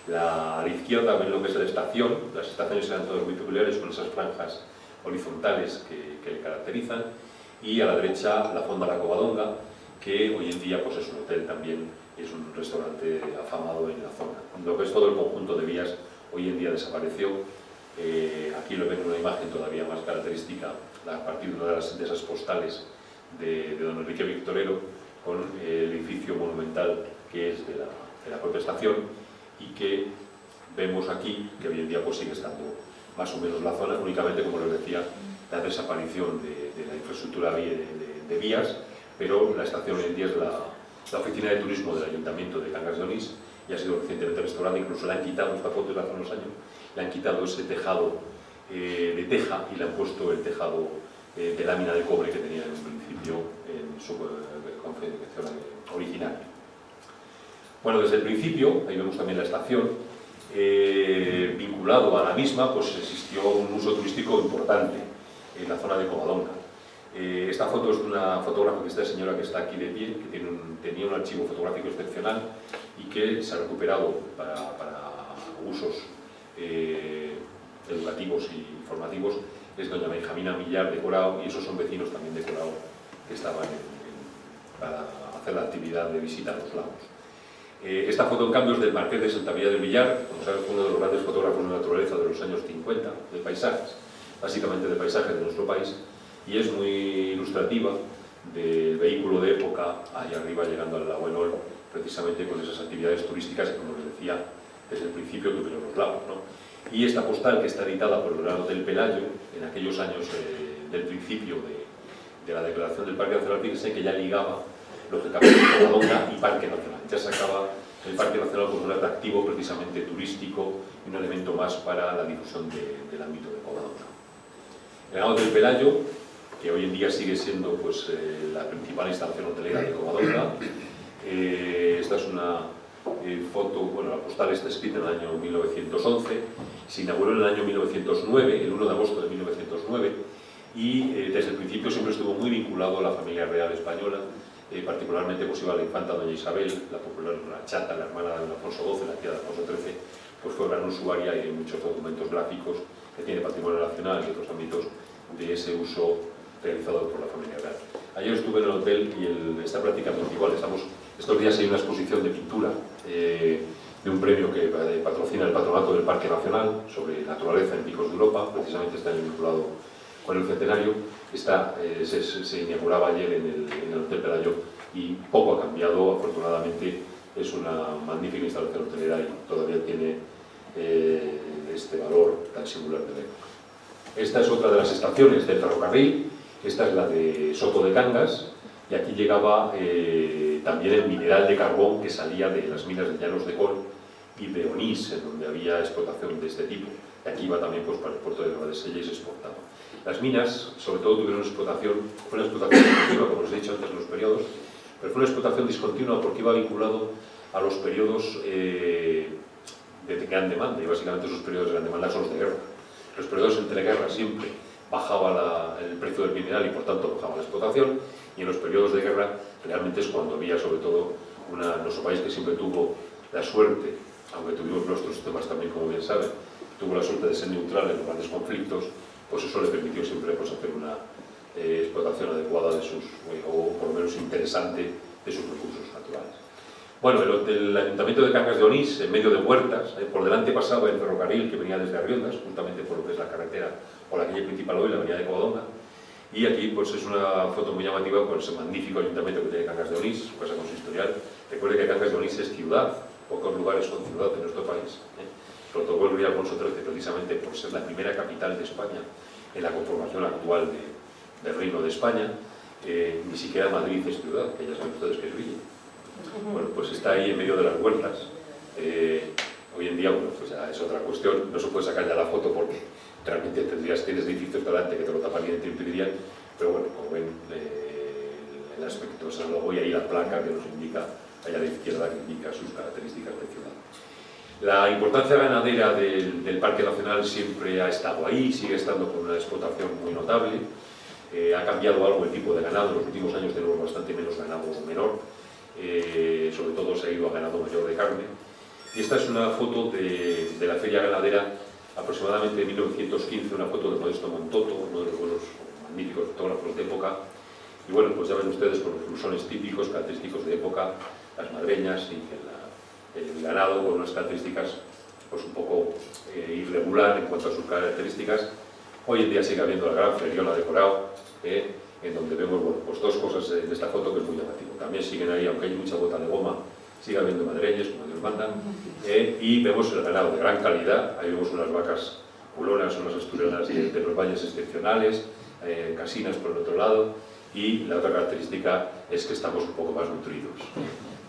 B: A la izquierda ven lo que es la estación. Las estaciones eran todas muy peculiares, con esas franjas horizontales que le caracterizan, y a la derecha la Fonda La Covadonga, que hoy en día pues, es un hotel también, es un restaurante afamado en la zona. Lo que es todo el conjunto de vías hoy en día desapareció. Aquí lo ven una imagen todavía más característica a partir de una de esas postales de don Enrique Victorero, con el edificio monumental que es de la propia estación, y que vemos aquí que hoy en día pues, sigue estando más o menos la zona, únicamente, como les decía, la desaparición de la infraestructura de vías, pero la estación hoy en día es la oficina de turismo del Ayuntamiento de Cangas de Onís y ha sido recientemente restaurada. Incluso le han quitado, esta foto es de hace unos años, le han quitado ese tejado de teja y le han puesto el tejado de lámina de cobre que tenía en un principio en su configuración original. Bueno, desde el principio, ahí vemos también la estación, vinculado a la misma, pues existió un uso turístico importante en la zona de Covadonga. Esta foto es de una fotógrafa, que esta señora que está aquí de pie, que tenía un archivo fotográfico excepcional y que se ha recuperado para usos educativos y formativos. Es doña Benjamina Millar de Corao, y esos son vecinos también de Corao que estaban para hacer la actividad de visita a los lagos. Esta foto, en cambio, es del Marqués de Santa María del Villar, como sabes, fue uno de los grandes fotógrafos de naturaleza de los años 50, de paisajes, básicamente de paisajes de nuestro país, y es muy ilustrativa del vehículo de época ahí arriba llegando al lago Enol, precisamente con esas actividades turísticas que, como les decía desde el principio, tuvieron los lagos, ¿no? Y esta postal, que está editada por el Gran Hotel Pelayo en aquellos años del principio de la declaración del Parque Nacional, fíjense que ya ligaba lógicamente Covadonga y Parque Nacional. Ya sacaba el Parque Nacional como un atractivo precisamente turístico y un elemento más para la difusión del ámbito de Covadonga. El Gran Hotel Pelayo, que hoy en día sigue siendo pues, la principal instalación hotelera de Covadonga. Esta es una foto, bueno, la postal está escrita en el año 1911, se inauguró en el año 1909, el 1 de agosto de 1909, y desde el principio siempre estuvo muy vinculado a la familia real española, particularmente pues iba la infanta doña Isabel, la popular la chata, la hermana de Alfonso XII, la tía de Alfonso XIII, pues fue gran usuaria y hay muchos documentos gráficos que tiene Patrimonio Nacional y otros ámbitos de ese uso realizado por la familia real. Ayer estuve en el hotel y está prácticamente igual. Estos días hay una exposición de pintura de un premio que patrocina el Patronato del Parque Nacional sobre naturaleza en Picos de Europa, precisamente está vinculado con el centenario. Se inauguraba ayer en el Hotel Pelayo y poco ha cambiado, afortunadamente. Es una magnífica instalación hotelera y todavía tiene este valor tan singular de la época. Esta es otra de las estaciones del ferrocarril. Esta es la de Soto de Cangas, y aquí llegaba también el mineral de carbón que salía de las minas de Llanos de Col y de Onís, en donde había explotación de este tipo. Y aquí iba también pues, para el puerto de Gradesella y se exportaba. Las minas, sobre todo, tuvieron fue una explotación discontinua, como os he dicho antes, en los periodos, pero fue una explotación discontinua porque iba vinculado a los periodos de gran demanda, y básicamente esos periodos de gran demanda son los de guerra. Los periodos entre guerras siempre bajaba el precio del mineral y por tanto bajaba la explotación, y en los periodos de guerra realmente es cuando había sobre todo nuestro país, que siempre tuvo la suerte, aunque tuvimos nuestros temas también, como bien saben, tuvo la suerte de ser neutral en los grandes conflictos, pues eso le permitió siempre pues, hacer una explotación adecuada de o por lo menos interesante de sus recursos naturales. Bueno, el Ayuntamiento de Cangas de Onís, en medio de huertas, por delante pasaba el ferrocarril que venía desde Arriondas, justamente por lo que es la carretera o la calle principal hoy, la avenida de Covadonga, y aquí pues es una foto muy llamativa con ese magnífico ayuntamiento que tiene Cangas de Onís, su casa consistorial. Recuerde que Cangas de Onís es ciudad, pocos lugares son ciudad en nuestro país. Protocolo de Alfonso XIII, precisamente por ser la primera capital de España en la conformación actual del Reino de España. Ni siquiera Madrid es ciudad, que ya saben ustedes que es villa. Bueno, pues está ahí en medio de las huertas. Hoy en día, bueno, pues ya es otra cuestión, no se puede sacar ya la foto porque realmente tienes edificios delante que te lo taparían y te impedirían, pero bueno, como ven, el aspecto es algo, y ahí la placa que nos indica, allá a la izquierda, que indica sus características de ciudad. La importancia ganadera del Parque Nacional siempre ha estado ahí, sigue estando con una explotación muy notable. Ha cambiado algo el tipo de ganado, en los últimos años tenemos bastante menos ganado menor, sobre todo se ha ido a ganado mayor de carne. Y esta es una foto de la feria ganadera aproximadamente de 1915, una foto de Modesto Montoto, uno de los buenos, magníficos fotógrafos de época. Y bueno, pues ya ven ustedes con los blusones típicos, característicos de época, las madreñas y el ganado con unas características pues un poco irregular en cuanto a sus características. Hoy en día sigue habiendo la gran feriola de Corao, en donde vemos bueno, pues dos cosas en esta foto que es muy llamativo. También siguen ahí, aunque hay mucha bota de goma, sigue habiendo madreñas, como Dios manda, y vemos el ganado de gran calidad. Ahí vemos unas vacas culonas, unas asturianas de los valles excepcionales, casinas por el otro lado, y la otra característica es que estamos un poco más nutridos.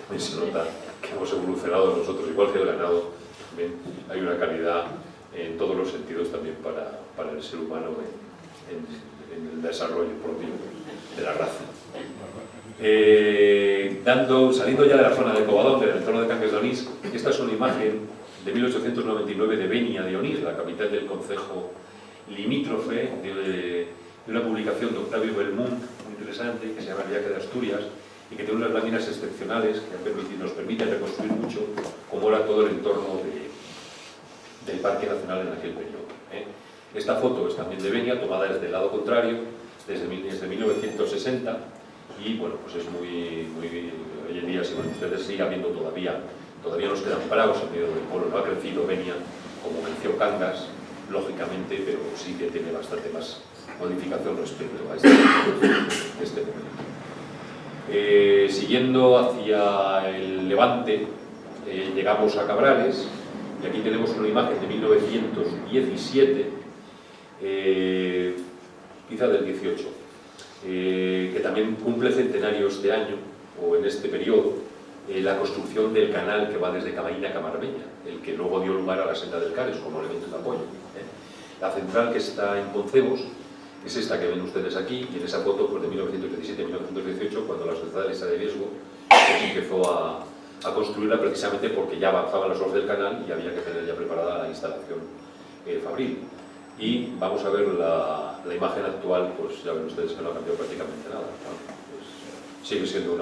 B: También se nota que hemos evolucionado nosotros, igual que el ganado. También hay una calidad en todos los sentidos también para el ser humano en el desarrollo propio de la raza. Saliendo ya de la zona de Covadonga, del entorno de Cangas de Onís, esta es una imagen de 1899 de Benia de Onís, la capital del concejo limítrofe, de una publicación de Octavio Belmont, muy interesante, que se llama El viaje de Asturias, y que tiene unas láminas excepcionales que nos permiten reconstruir mucho cómo era todo el entorno del Parque Nacional en aquel periodo. Esta foto es también de Benia, tomada desde el lado contrario, desde 1960, y bueno, pues es muy hoy en día, si ustedes sigan viendo todavía nos quedan prados en medio del polo, no ha crecido Benia como creció Cangas, lógicamente, pero sí que tiene bastante más modificación respecto a este momento. Siguiendo hacia el levante, llegamos a Cabrales, y aquí tenemos una imagen de 1917, quizá del 18, que también cumple centenario este año, o en este periodo, la construcción del canal que va desde Cabaína a Camarmeña, el que luego dio lugar a la senda del Cares como elemento de apoyo. La central que está en Poncebos es esta que ven ustedes aquí, y en esa foto pues, de 1917-1918, cuando la sociedad de Lesa de Viesgo pues, empezó a construirla precisamente porque ya avanzaban las obras del canal y había que tener ya preparada la instalación fabril. Y vamos a ver la imagen actual, pues ya ven ustedes que no ha cambiado prácticamente nada. Sigue siendo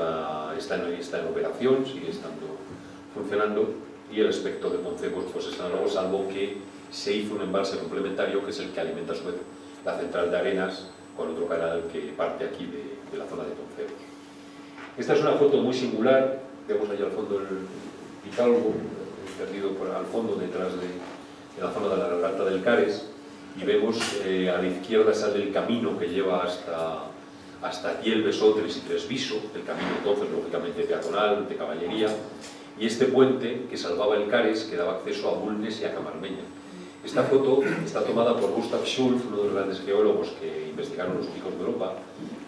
B: está en operación, sigue estando funcionando, y el aspecto de Poncebos pues es análogo, salvo que se hizo un embalse complementario que es el que alimenta a su vez la central de Arenas con otro canal que parte aquí de la zona de Poncebos. Esta es una foto muy singular, vemos allá al fondo el Picalgo, perdido al fondo detrás de la zona de la garganta del Cares, y vemos a la izquierda sale el camino que lleva hasta Tielves, Otres y Tresviso, el camino entonces lógicamente peatonal, de caballería, y este puente que salvaba el Cares que daba acceso a Bulnes y a Camarmeña. Esta foto está tomada por Gustav Schultz, uno de los grandes geólogos que investigaron los picos de Europa,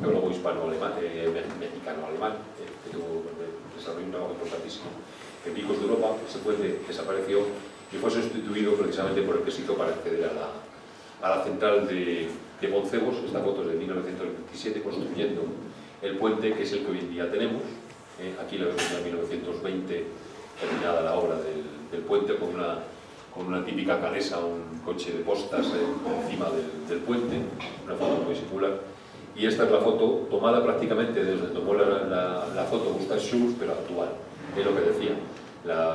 B: geólogo hispano-alemán, mexicano-alemán, que tuvo desarrolló un trabajo importantísimo en picos de Europa. Ese puente desapareció y fue sustituido precisamente por el que se hizo para acceder a la central de Poncebos. Esta foto es de 1927, construyendo el puente, que es el que hoy en día tenemos. Aquí la vemos en 1920, terminada la obra del puente, con una típica calesa, un coche de postas encima del puente, una foto muy singular. Y esta es la foto tomada prácticamente desde donde tomó la foto Gustav Schultz, pero actual, es lo que decía.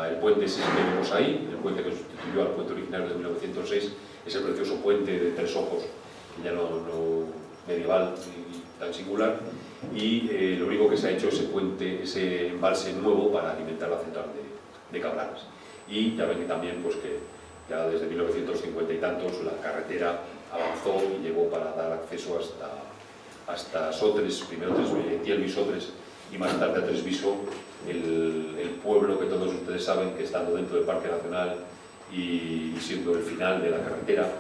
B: El puente es el que vemos ahí, el puente que sustituyó al puente originario de 1906, ese precioso puente de 3 ojos, ya no medieval y tan singular, y lo único que se ha hecho es ese puente, ese embalse nuevo para alimentar la central de Cabrales. Y ya ven que también pues que ya desde 1950 y tantos la carretera avanzó y llegó para dar acceso hasta Sotres, primero Tielvis Sotres y más tarde a Tresviso, el pueblo que todos ustedes saben que estando dentro del Parque Nacional y siendo el final de la carretera,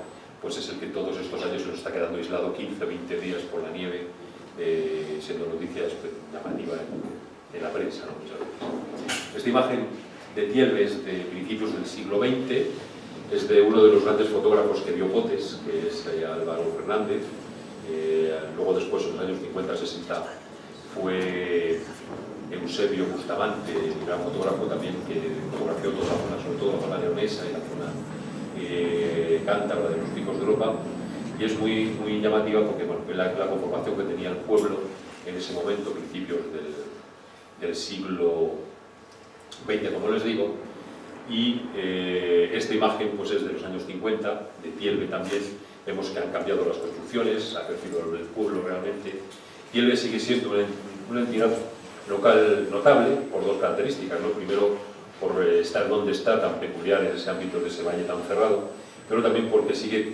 B: pues es el que todos estos años se nos está quedando aislado 15-20 días por la nieve, siendo noticias llamativa en la prensa, ¿no? Muchas veces. Esta imagen de Tielves de principios del siglo XX es de uno de los grandes fotógrafos que dio Potes, que es Álvaro Fernández. Luego después, en los años 50-60, fue Eusebio Bustamante, el gran fotógrafo también, que fotografió toda la zona, sobre todo la zona leonesa y la zona cántabra de los picos de Europa, y es muy llamativa porque bueno, la conformación que tenía el pueblo en ese momento, principios del siglo XX, como les digo. Y esta imagen pues es de los años 50, de Tielve también. Vemos que han cambiado las construcciones, ha crecido el pueblo realmente. Tielve sigue siendo una entidad local notable por 2 características, ¿no? Primero, por estar donde está, tan peculiar en ese ámbito de ese valle tan cerrado, pero también porque sigue,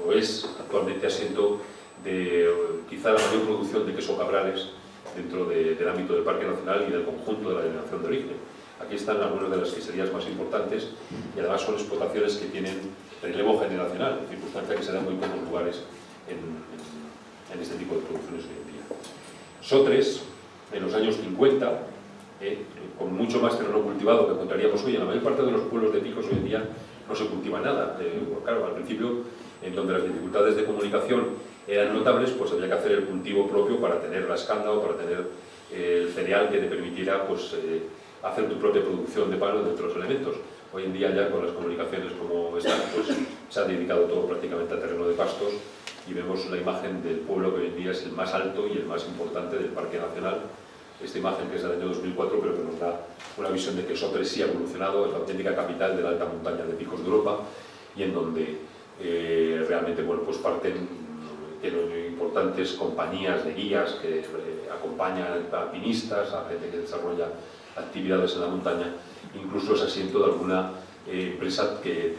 B: o es actualmente asiento de quizá la mayor producción de queso Cabrales dentro del ámbito del Parque Nacional y del conjunto de la denominación de origen. Aquí están algunas de las queserías más importantes y además son explotaciones que tienen relevo generacional, circunstancia que se da en muy pocos lugares en este tipo de producciones hoy en día. Sotres, en los años 50, con mucho más terreno cultivado que encontraríamos hoy. En la mayor parte de los pueblos de picos hoy en día no se cultiva nada. Claro, al principio, en donde las dificultades de comunicación eran notables, pues había que hacer el cultivo propio para tener la escanda o para tener el cereal que te permitiera pues, hacer tu propia producción de pano de otros elementos. Hoy en día ya con las comunicaciones como están, pues se ha dedicado todo prácticamente a terreno de pastos y vemos la imagen del pueblo que hoy en día es el más alto y el más importante del Parque Nacional. Esta imagen que es del año 2004, pero que nos da una visión de que Sóter sí ha evolucionado, es la auténtica capital de la alta montaña de Picos de Europa y en donde realmente bueno, pues tienen importantes compañías de guías que acompañan a alpinistas, a gente que desarrolla actividades en la montaña, incluso es asiento de alguna empresa que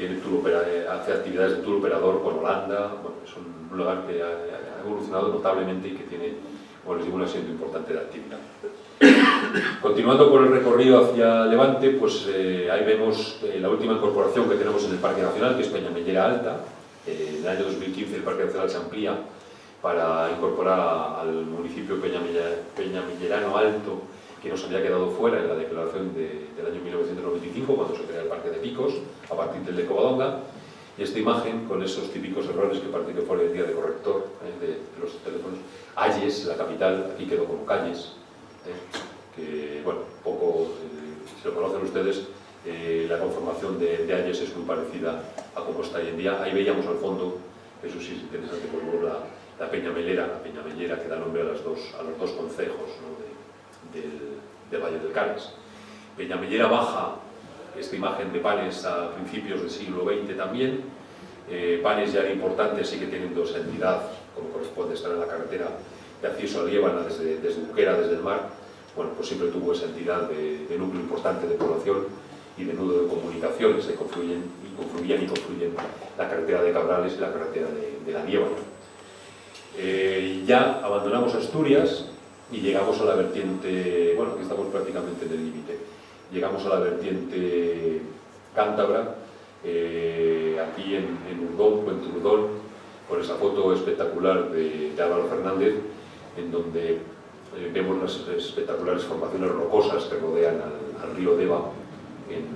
B: hace actividades de tour operador con Holanda. Bueno, es un lugar que ha evolucionado notablemente y que tiene, bueno, les digo, un asiento importante de actividad. Continuando por el recorrido hacia Levante, pues ahí vemos la última incorporación que tenemos en el Parque Nacional, que es Peñamellera Alta. En el año 2015 el Parque Nacional se amplía para incorporar al municipio peñamellerano Alto, que nos había quedado fuera en la declaración del año 1995, cuando se crea el Parque de Picos, a partir del de Covadonga. Y esta imagen, con esos típicos errores que parece que fue el día de corrector de los teléfonos. Ayes, la capital, aquí quedó como Calles, que, bueno, si lo conocen ustedes, la conformación de Ayes es muy parecida a como está hoy en día. Ahí veíamos al fondo, eso sí es interesante, pues luego la Peñamellera que da nombre a los dos concejos, ¿no?, del Valle del Cares. Peñamellera Baja, esta imagen de Panes a principios del siglo XX también. Panes ya era importante, así que teniendo esa entidad, como corresponde estar en la carretera de acceso a Liébana desde Uquera, desde el mar, bueno, pues siempre tuvo esa entidad de núcleo importante de población y de nudo de comunicaciones que confluyen la carretera de Cabrales y la carretera de la Liébana. Ya abandonamos Asturias y llegamos a la vertiente, bueno, aquí estamos prácticamente en el límite, llegamos a la vertiente cántabra, aquí en Urdón, Puente Urdón, con esa foto espectacular de Álvaro Fernández, en donde vemos las espectaculares formaciones rocosas que rodean al río Deva en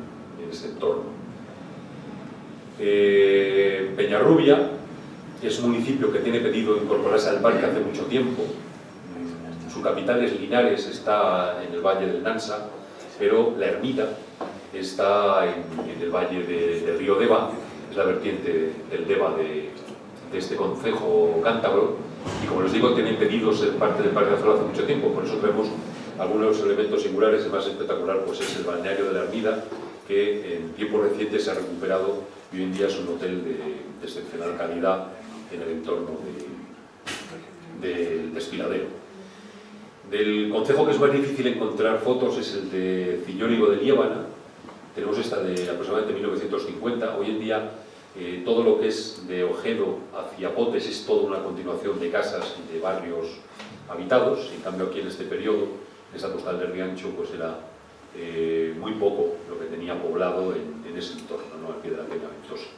B: este entorno. Peñarrubia es un municipio que tiene pedido incorporarse al parque hace mucho tiempo. Su capital es Linares, está en el valle del Nansa, pero la ermita está en el valle del río Deva, es la vertiente del Deva de este concejo cántabro, y como les digo, tienen pedido ser parte del Parque Nacional hace mucho tiempo. Por eso vemos algunos elementos singulares. El más espectacular pues es el balneario de la Ermida, que en tiempos recientes se ha recuperado y hoy en día es un hotel de excepcional calidad en el entorno del desfiladero. Del concejo que es más difícil encontrar fotos es el de Cillónigo de Liébana. Tenemos esta de aproximadamente 1950. Hoy en día todo lo que es de Ojedo hacia Potes es toda una continuación de casas y de barrios habitados. En cambio aquí en este periodo, en esa postal de Riancho, pues era muy poco lo que tenía poblado en ese entorno, ¿no?, al pie de la Peña Ventosa.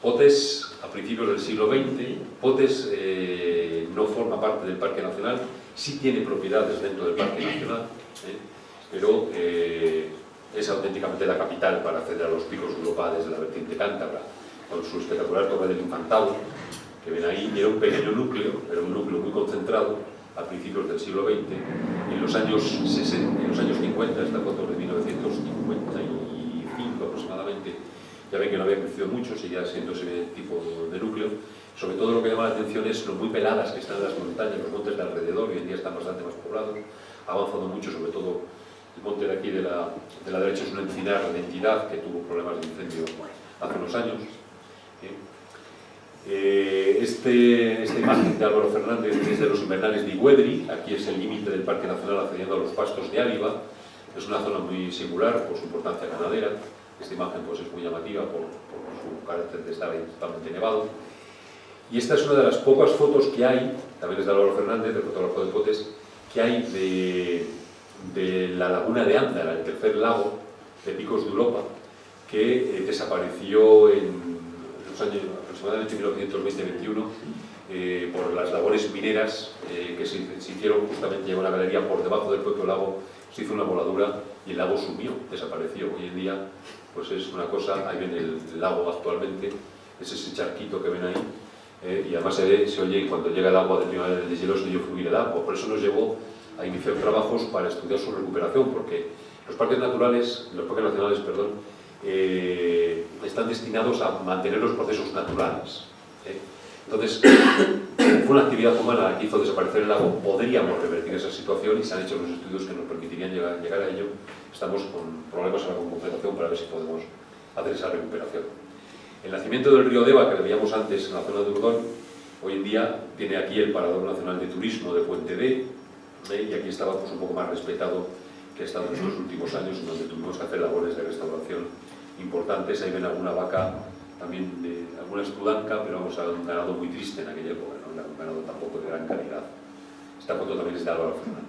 B: Potes, a principios del siglo XX, Potes no forma parte del Parque Nacional, sí tiene propiedades dentro del Parque Nacional, pero es auténticamente la capital para acceder a los picos de Europa desde la vertiente cántabra, con su espectacular Torre del Infantado, que ven ahí. Era un pequeño núcleo, era un núcleo muy concentrado a principios del siglo XX. En los años 50, esta foto de 1955 aproximadamente, ya ven que no había crecido mucho, seguía siendo ese tipo de núcleo. Sobre todo lo que llama la atención es lo muy peladas que están las montañas, los montes de alrededor, hoy en día están bastante más poblados, ha avanzado mucho, sobre todo el monte de aquí de la derecha es un encinar de entidad que tuvo problemas de incendio hace unos años. Esta imagen de Álvaro Fernández es de los invernales de Iguedri. Aquí es el límite del Parque Nacional accediendo a los pastos de Áliva. Es una zona muy singular por su importancia ganadera. Esta imagen pues, es muy llamativa por su carácter de estar totalmente nevado. Y esta es una de las pocas fotos que hay, también es de Álvaro Fernández, el fotógrafo de Potes, que hay de la laguna de Ándara, el tercer lago de Picos de Europa, que desapareció en los años aproximadamente 1920-21 por las labores mineras que se hicieron justamente en una galería por debajo del propio lago. Se hizo una voladura y el lago sumió, desapareció. Hoy en día pues es una cosa, ahí ven el lago actualmente, es ese charquito que ven ahí. Y además se oye cuando llega el agua de primavera del deshielo, se oye fluir el agua. Por eso nos llevó a iniciar trabajos para estudiar su recuperación, porque los parques nacionales, están destinados a mantener los procesos naturales. Entonces, fue una actividad humana la que hizo desaparecer el lago, podríamos revertir esa situación y se han hecho los estudios que nos permitirían llegar a ello. Estamos con problemas ahora con confederación para ver si podemos hacer esa recuperación. El nacimiento del río Deva, que lo veíamos antes en la zona de Urdón, hoy en día tiene aquí el Parador Nacional de Turismo de Fuente D, y aquí estaba pues, un poco más respetado que ha estado en estos últimos años, donde tuvimos que hacer labores de restauración importantes. Ahí ven alguna vaca, también alguna estudanca, pero vamos a un ganado muy triste en aquella época, no era un ganado tampoco de gran calidad. Esta foto también es de Álvaro Fernández.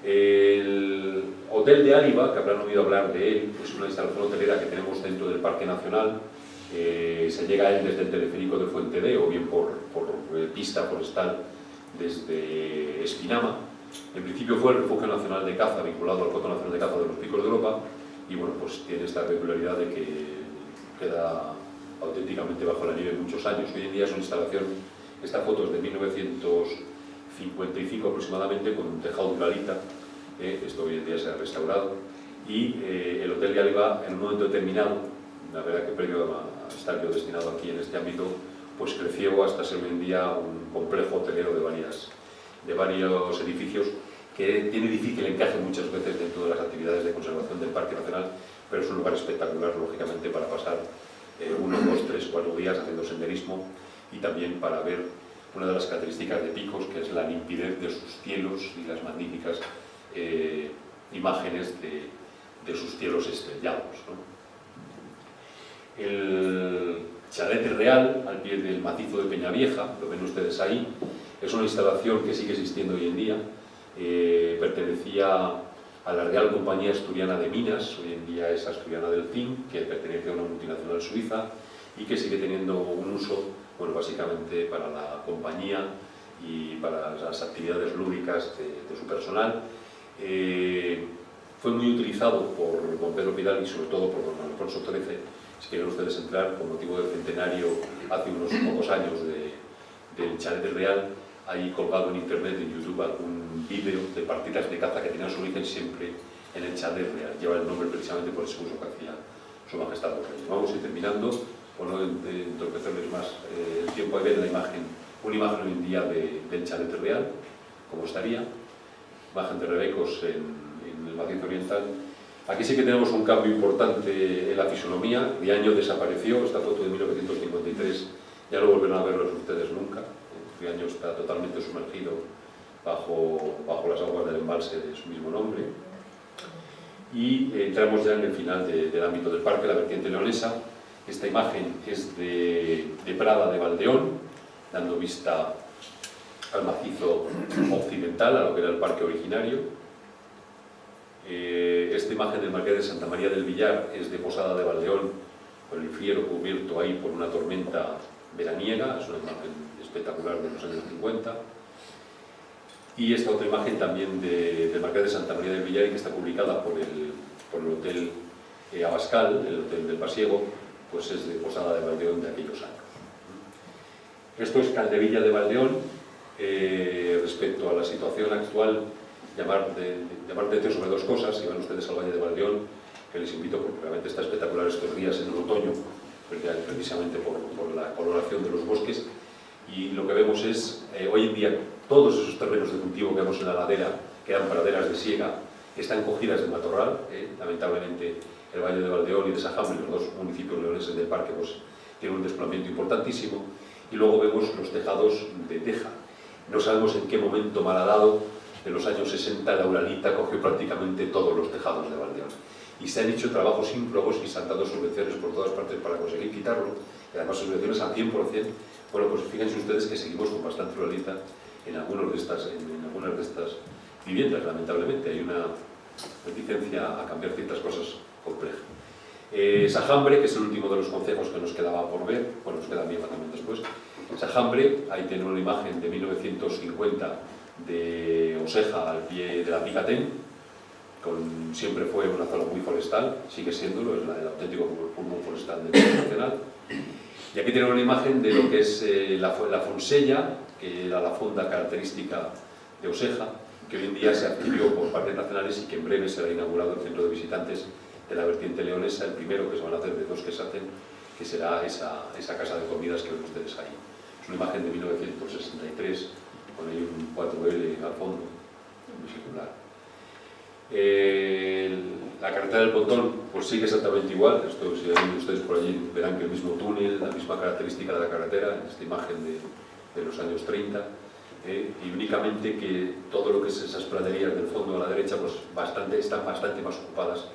B: El Hotel de Áliva, que habrán oído hablar de él, es una instalación hotelera que tenemos dentro del Parque Nacional. Se llega a él desde el teleférico de Fuente D o bien por pista forestal desde Espinama. En principio fue el refugio nacional de caza vinculado al Coto Nacional de Caza de los Picos de Europa y bueno, pues tiene esta regularidad de que queda auténticamente bajo la nieve muchos años. Hoy en día es una instalación, esta foto es de 1955 aproximadamente, con un tejado de uralita, esto hoy en día se ha restaurado, y el Hotel de Áliva en un momento determinado, la verdad que previo a estar yo destinado aquí en este ámbito, pues creció hasta ser hoy en día un complejo hotelero de varios edificios que tiene difícil encaje muchas veces dentro de las actividades de conservación del Parque Nacional, pero es un lugar espectacular, lógicamente, para pasar 1, 2, 3, 4 días haciendo senderismo y también para ver una de las características de Picos, que es la limpidez de sus cielos y las magníficas imágenes de sus cielos estrellados, ¿no? El Chalet Real, al pie del macizo de Peñavieja, lo ven ustedes ahí, es una instalación que sigue existiendo hoy en día, pertenecía a la Real Compañía Asturiana de Minas, hoy en día es Asturiana del Zinc, que pertenece a una multinacional suiza y que sigue teniendo un uso, bueno, básicamente para la compañía y para las actividades lúdicas de su personal. Fue muy utilizado por don Pedro Pidal y sobre todo por don Alfonso XIII. Si quieren ustedes entrar, con motivo del centenario hace unos pocos años del Chalet Real, hay colgado en internet, en YouTube, algún vídeo de partidas de caza que tenían su origen siempre en el Chalet Real. Lleva el nombre precisamente por ese uso que hacía su majestad los reyes. Vamos a ir terminando, por no entorpecerles más el tiempo. Ahí ven la imagen, una imagen hoy en día del Chalet Real, como estaría, imagen de rebecos en el macizo oriental. Aquí sí que tenemos un cambio importante en la fisonomía. Riaño desapareció, esta foto de 1953 ya no volverán a verlos ustedes nunca. Riaño está totalmente sumergido bajo las aguas del embalse de su mismo nombre. Y entramos ya en el final del ámbito del parque, la vertiente leonesa. Esta imagen es de Prada de Valdeón, dando vista al macizo occidental, a lo que era el parque originario. Esta imagen del Marqués de Santa María del Villar es de Posada de Valdeón, con el friero cubierto ahí por una tormenta veraniega, es una imagen espectacular de los años 50. Y esta otra imagen también del Marqués de Santa María del Villar, que está publicada por el Hotel Abascal, el Hotel del Pasiego, pues es de Posada de Valdeón de aquellos años. Esto es Caldevilla de Valdeón. Respecto a la situación actual, llamar de atención sobre dos cosas. Si van ustedes al Valle de Valdeón, que les invito porque realmente está espectacular estos días en el otoño, precisamente por la coloración de los bosques, y lo que vemos es, hoy en día, todos esos terrenos de cultivo que vemos en la ladera, que eran praderas de siega, están cogidas de matorral. Lamentablemente el Valle de Valdeón y de Sajambre, los dos municipios leoneses del parque, pues tienen un desplazamiento importantísimo, y luego vemos los tejados de teja. No sabemos en qué momento malhadado de los años 60 la uralita cogió prácticamente todos los tejados de Valdeón. Y se han hecho trabajos ímprobos y se han dado subvenciones por todas partes para conseguir quitarlo, y además subvenciones al 100%. Bueno, pues fíjense ustedes que seguimos con bastante uralita en algunas de estas viviendas, lamentablemente. Hay una reticencia a cambiar ciertas cosas complejas. Sajambre, que es el último de los concejos que nos quedaba por ver, bueno, nos queda Viva también después. Sajambre, ahí tiene una imagen de 1950 de Oseja al pie de la Picatén, siempre fue una zona muy forestal, sigue siéndolo, es el auténtico pulmón forestal del Parque Nacional. Y aquí tenemos una imagen de lo que es la Fonsella, que era la fonda característica de Oseja, que hoy en día se adquirió por parques nacionales y que en breve será inaugurado el centro de visitantes de la vertiente leonesa, el primero que se van a hacer de dos que se hacen, que será esa casa de comidas que ven ustedes ahí. Es una imagen de 1963, con ahí un 4L al fondo, muy singular. La carretera del Pontón pues sigue exactamente igual. Esto, si ven ustedes por allí, verán que el mismo túnel, la misma característica de la carretera, esta imagen de los años 30, y únicamente que todo lo que es esas praderías del fondo a la derecha pues están bastante más ocupadas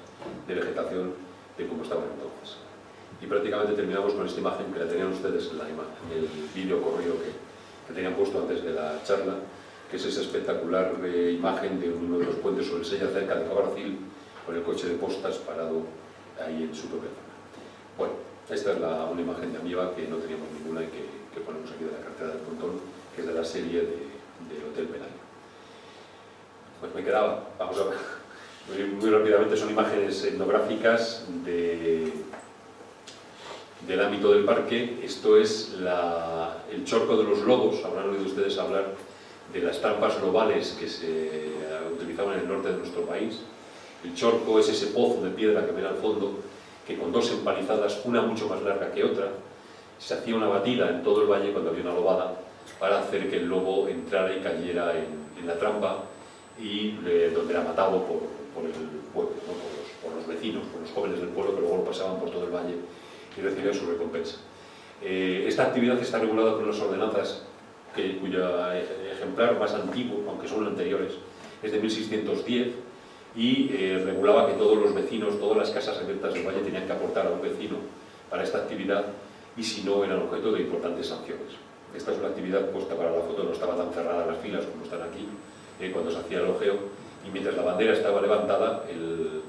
B: de vegetación de como estaban entonces. Y prácticamente terminamos con esta imagen que la tenían ustedes en el vídeo corrido que tenían puesto antes de la charla, que es esa espectacular imagen de uno de los puentes sobre el Sella, cerca de Cabarcil, con el coche de postas parado ahí en su propia zona. Bueno, esta es una imagen de Amieva que no teníamos ninguna y que ponemos aquí de la carretera del Pontón, que es de la serie del Hotel Pelayo. Pues me quedaba, vamos a ver, muy rápidamente, son imágenes etnográficas del ámbito del parque. Esto es el Chorco de los Lobos. Habrán oído ustedes hablar de las trampas lobales que se utilizaban en el norte de nuestro país. El Chorco es ese pozo de piedra que ven al fondo, que con dos empalizadas, una mucho más larga que otra, se hacía una batida en todo el valle cuando había una lobada para hacer que el lobo entrara y cayera en la trampa, y donde era matado por el pueblo, ¿no? por los vecinos, por los jóvenes del pueblo, que luego lo pasaban por todo el valle y recibían su recompensa. Esta actividad está regulada por unas ordenanzas cuya ejemplar más antiguo, aunque son anteriores, es de 1610, y regulaba que todos los vecinos, todas las casas abiertas del valle tenían que aportar a un vecino para esta actividad, y si no eran objeto de importantes sanciones. Esta es una actividad puesta para la foto, no estaba tan cerrada las filas como están aquí, cuando se hacía el ojeo, y mientras la bandera estaba levantada, el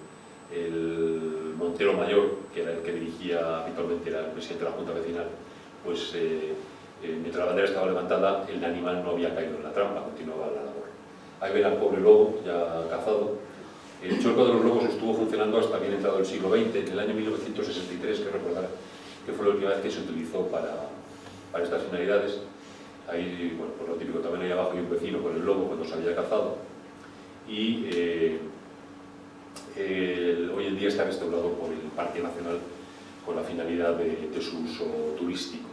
B: montero mayor, que era el que dirigía habitualmente, era el presidente de la Junta Vecinal, pues mientras la bandera estaba levantada, el animal no había caído en la trampa, continuaba la labor. Ahí ven al pobre lobo, ya cazado. El Chorco de los Lobos estuvo funcionando hasta bien entrado el siglo XX, en el año 1963, que recordar que fue la última vez que se utilizó para estas finalidades. Ahí, bueno, pues lo típico, también ahí abajo hay un vecino con el lobo cuando se había cazado, y hoy en día está restaurado por el Parque Nacional con la finalidad de su uso turístico.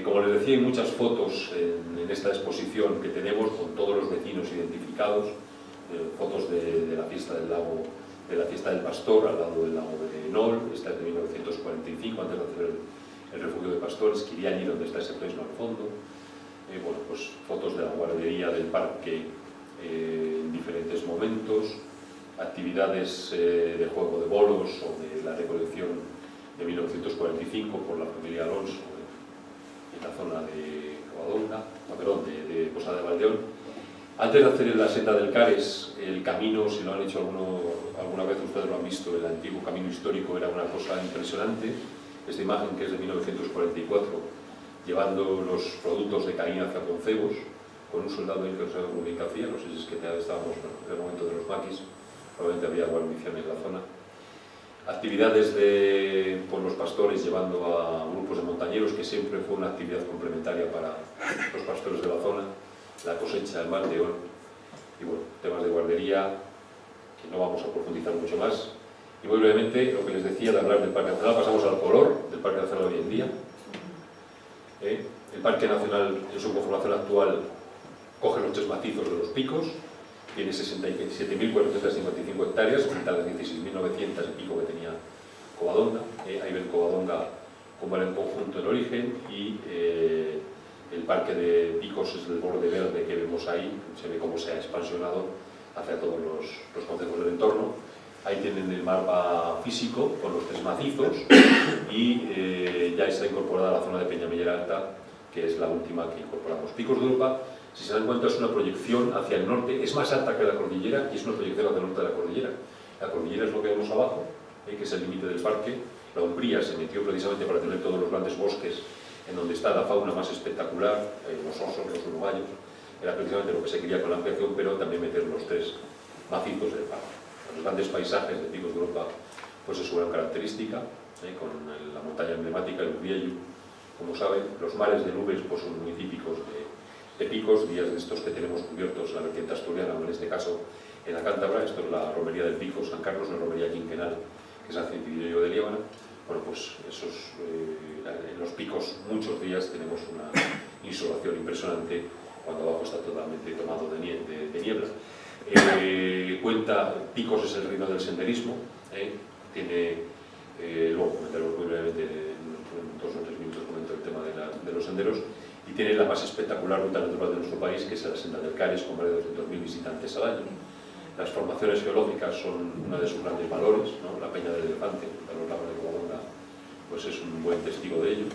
B: Como les decía, hay muchas fotos en esta exposición que tenemos con todos los vecinos identificados, fotos de la fiesta del lago, de la fiesta del Pastor al lado del lago de Nol. Esta es de 1945, antes de hacer el refugio de pastores. Kiriani, donde está ese fresno al fondo. Bueno, pues fotos de la guardería del parque en diferentes momentos, actividades de juego de bolos o de la recolección de 1945 por la familia Alonso en la zona de Covadonga, de Posada de Valdeón. Antes de hacer la senda del Cares, el camino, si lo han hecho alguna vez, ustedes lo han visto, el antiguo camino histórico era una cosa impresionante. Esta imagen, que es de 1944, llevando los productos de Caín hacia Poncebos, con un soldado ahí que no sabe muy bien qué hacía, no sé si es que estábamos en el momento de los maquis, probablemente había guarnición en la zona. Actividades con los pastores llevando a grupos de montañeros, que siempre fue una actividad complementaria para los pastores de la zona, la cosecha, el malteón, y bueno, temas de guardería, que no vamos a profundizar mucho más. Y muy brevemente, lo que les decía de hablar del Parque Nacional, pasamos al color del Parque Nacional hoy en día. El Parque Nacional, en su conformación actual, coge los 3 macizos de los picos, tiene 67.455 hectáreas, frente a las 16.900 y pico que tenía Covadonga. Ahí ven Covadonga como era en conjunto el origen, y el parque de picos es el borde verde que vemos ahí, se ve cómo se ha expansionado hacia todos los concejos del entorno. Ahí tienen el mapa físico con los 3 macizos, y ya está incorporada la zona de Peñamellera Alta, que es la última que incorporamos. Picos de Europa, si se dan cuenta, es una proyección hacia el norte, es más alta que la cordillera, y es una proyección hacia el norte de la cordillera. La cordillera es lo que vemos abajo, que es el límite del parque. La Umbría se metió precisamente para tener todos los grandes bosques en donde está la fauna más espectacular, los osos, los uruguayos. Era precisamente lo que se quería con la ampliación, pero también meter los 3 macizos del parque. Los grandes paisajes de Picos de Europa, pues es su gran característica, con la montaña emblemática, el Urriello, como saben. Los mares de nubes pues son muy típicos de Picos, días de estos que tenemos cubiertos la vertiente asturiana, o en este caso en la Cántabra. Esto es la romería del Pico San Carlos, una romería quinquenal que se hace en Ciudillo de Liébana. Bueno, pues en los picos muchos días tenemos una insolación impresionante cuando abajo está totalmente tomado de niebla. Picos es el reino del senderismo, tiene, luego comentaremos muy brevemente, en 2 o 3 minutos comento el tema de los senderos, y tiene la más espectacular ruta natural de nuestro país, que es la Senda del Cares, con más de 200.000 visitantes al año. Las formaciones geológicas son una de sus grandes valores, ¿no? La Peña del Elefante, junto a los lagos de Covadonga, pues es un buen testigo de ello.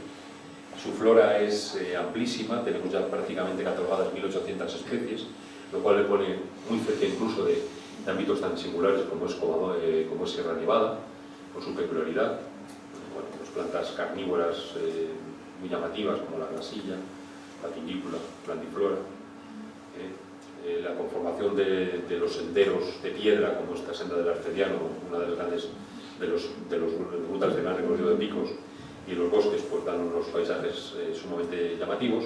B: Su flora es amplísima, tenemos ya prácticamente catalogadas 1.800 especies, lo cual le pone muy cerca incluso de ámbitos tan singulares como es Sierra Nevada, con su peculiaridad. Bueno, pues plantas carnívoras muy llamativas como la grasilla, la pinícula, plantiflora. La conformación de los senderos de piedra, como esta senda del Arcediano, una de las grandes de los rutas de gran recorrido de picos, y los bosques pues dan unos paisajes sumamente llamativos.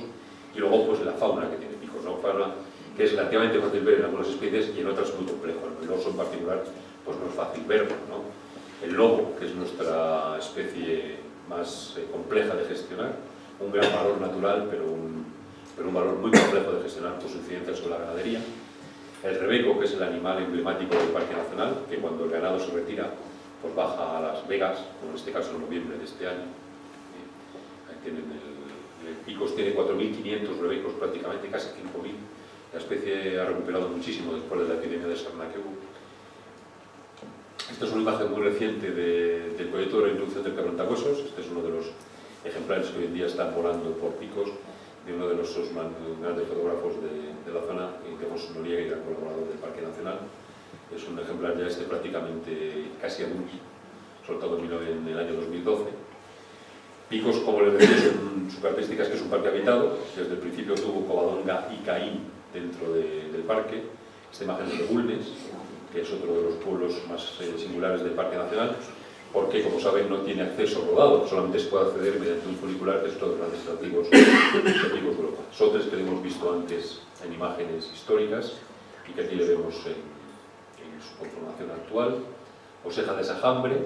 B: Y luego pues la fauna que tiene Picos, ¿no? Fauna que es relativamente fácil ver en algunas especies y en otras muy complejo. El oso en particular pues no es fácil verlo, ¿no? El lobo, que es nuestra especie más compleja de gestionar, un gran valor natural, pero un valor muy complejo de gestionar por su incidencia sobre la ganadería. El rebeco, que es el animal emblemático del Parque Nacional, que cuando el ganado se retira, pues baja a Las Vegas, como en este caso en noviembre de este año. Ahí tienen el Picos tiene 4.500 rebecos, prácticamente casi 5.000. La especie ha recuperado muchísimo después de la epidemia de sarna que hubo. Esta es una imagen muy reciente del proyecto de reintroducción del quebrantahuesos. Este es uno de los ejemplares que hoy en día están volando por Picos, de uno de los grandes fotógrafos de la zona, Ildefonso Noriega, gran colaborador del Parque Nacional. Es un ejemplar ya prácticamente casi adulto, soltado en el año 2012. Picos, como les decía, su característica es que es un parque habitado. Desde el principio tuvo Covadonga y Caín dentro del parque. Esta imagen es de Bulnes, que es otro de los pueblos más singulares del Parque Nacional, porque, como saben, no tiene acceso rodado, solamente se puede acceder mediante un funicular, que es otro de los grandes atractivos de Europa. Sotres que hemos visto antes en imágenes históricas y que aquí le vemos en su conformación actual. Oseja de Sajambre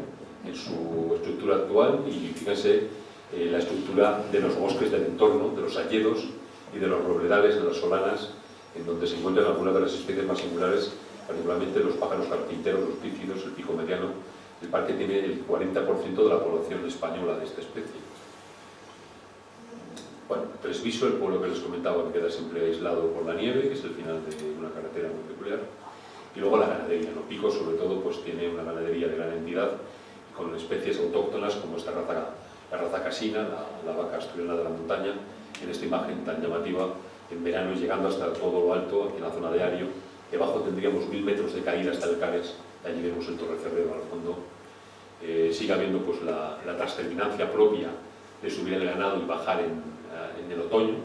B: en su estructura actual, y fíjense la estructura de los bosques del entorno, de los hayedos y de los robledales, de las solanas, en donde se encuentran algunas de las especies más singulares, particularmente los pájaros carpinteros, los pífidos, el pico mediano. El parque tiene el 40% de la población española de esta especie. Bueno, Tresviso, el pueblo que les comentaba, que queda siempre aislado por la nieve, que es el final de una carretera muy peculiar. Y luego la ganadería, ¿no? Picos, sobre todo, pues tiene una ganadería de gran entidad, con especies autóctonas como esta raza, la raza casina, la vaca asturiana de la montaña, en esta imagen tan llamativa, en verano y llegando hasta todo lo alto, aquí en la zona de Ario. Debajo tendríamos 1000 metros de caída hasta el Cares, allí vemos el Torrecerrero al fondo. Sigue habiendo pues la transterminancia propia de subir el ganado y bajar en el otoño.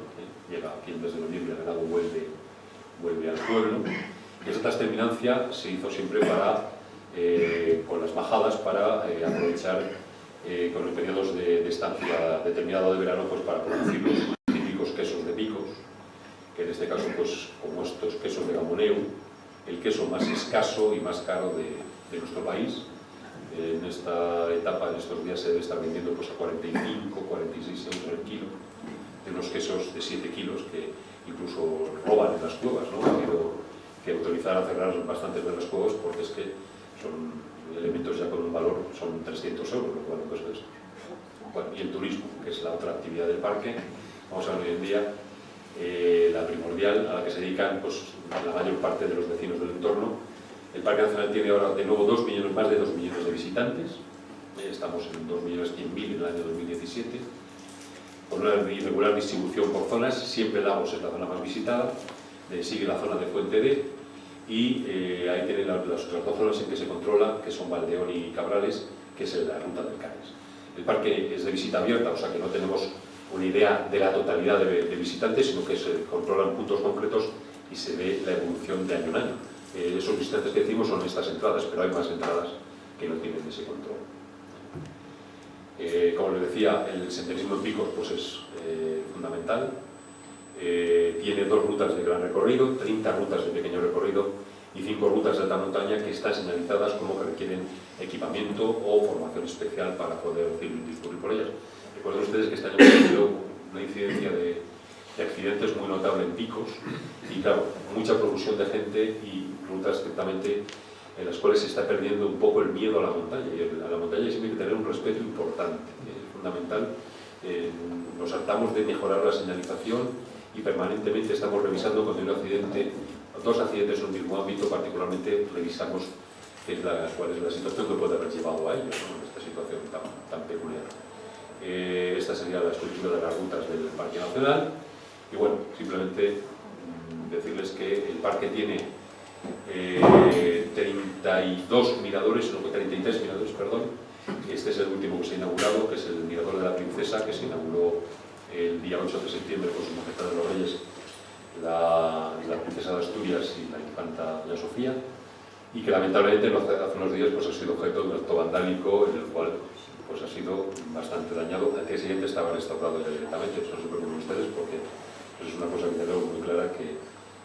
B: Llega aquí el mes de noviembre, el ganado vuelve al pueblo. Y esa transterminancia se hizo siempre con las bajadas para aprovechar con los periodos de estancia determinado de verano, pues para producir los típicos quesos de Picos, que en este caso, pues como estos quesos de Gamoneu, el queso más escaso y más caro de nuestro país. En esta etapa, en estos días, se debe estar vendiendo pues, a 45, 46 euros el kilo, de unos quesos de 7 kilos que incluso roban en las cuevas, ¿no? Ha habido que autorizar a cerrar bastantes de las cuevas porque es que son elementos ya con un valor, son 300 euros, lo cual no es esto. Bueno, y el turismo, que es la otra actividad del parque. Vamos a ver hoy en día la primordial, a la que se dedican pues, la mayor parte de los vecinos del entorno. El Parque Nacional tiene ahora de nuevo más de 2 millones de visitantes. Estamos en 2.100.000 en el año 2017, con una irregular distribución por zonas. Siempre Lagos es la zona más visitada, sigue la zona de Fuente D, y ahí tienen las otras 2 zonas en que se controla, que son Valdeón y Cabrales, que es la ruta del Cares. El parque es de visita abierta, o sea que no tenemos una idea de la totalidad de visitantes, sino que se controlan puntos concretos y se ve la evolución de año en año. Esos visitantes que decimos son estas entradas, pero hay más entradas que no tienen ese control. Como les decía, el senderismo en Picos pues es fundamental. Tiene 2 rutas de gran recorrido, 30 rutas de pequeño recorrido, y 5 rutas de alta montaña que están señalizadas como que requieren equipamiento o formación especial para poder discurrir por ellas. Recuerden ustedes que este año hemos tenido una incidencia de accidentes muy notable en picos y, claro, mucha profusión de gente y rutas ciertamente en las cuales se está perdiendo un poco el miedo a la montaña. Y a la montaña siempre hay que tener un respeto importante, es fundamental. Nos hartamos de mejorar la señalización y permanentemente estamos revisando cuando hay un accidente, 2 accidentes en un mismo ámbito, particularmente revisamos cuál es la situación que puede haber llevado a ellos, ¿no? En esta situación tan peculiar. Esta sería la estructura de las rutas del Parque Nacional y bueno, simplemente decirles que el parque tiene 32 miradores, no, 33 miradores, perdón. Este es el último que se ha inaugurado, que es el Mirador de la Princesa, que se inauguró el día 8 de septiembre con su majestad de los Reyes, la Princesa de Asturias y la Infanta Doña Sofía, y que lamentablemente hace unos días pues, ha sido objeto de un acto vandálico en el cual pues, ha sido bastante dañado. Al día siguiente estaba restaurado ya directamente, eso no se preocupen ustedes porque es una cosa que tenemos muy clara, que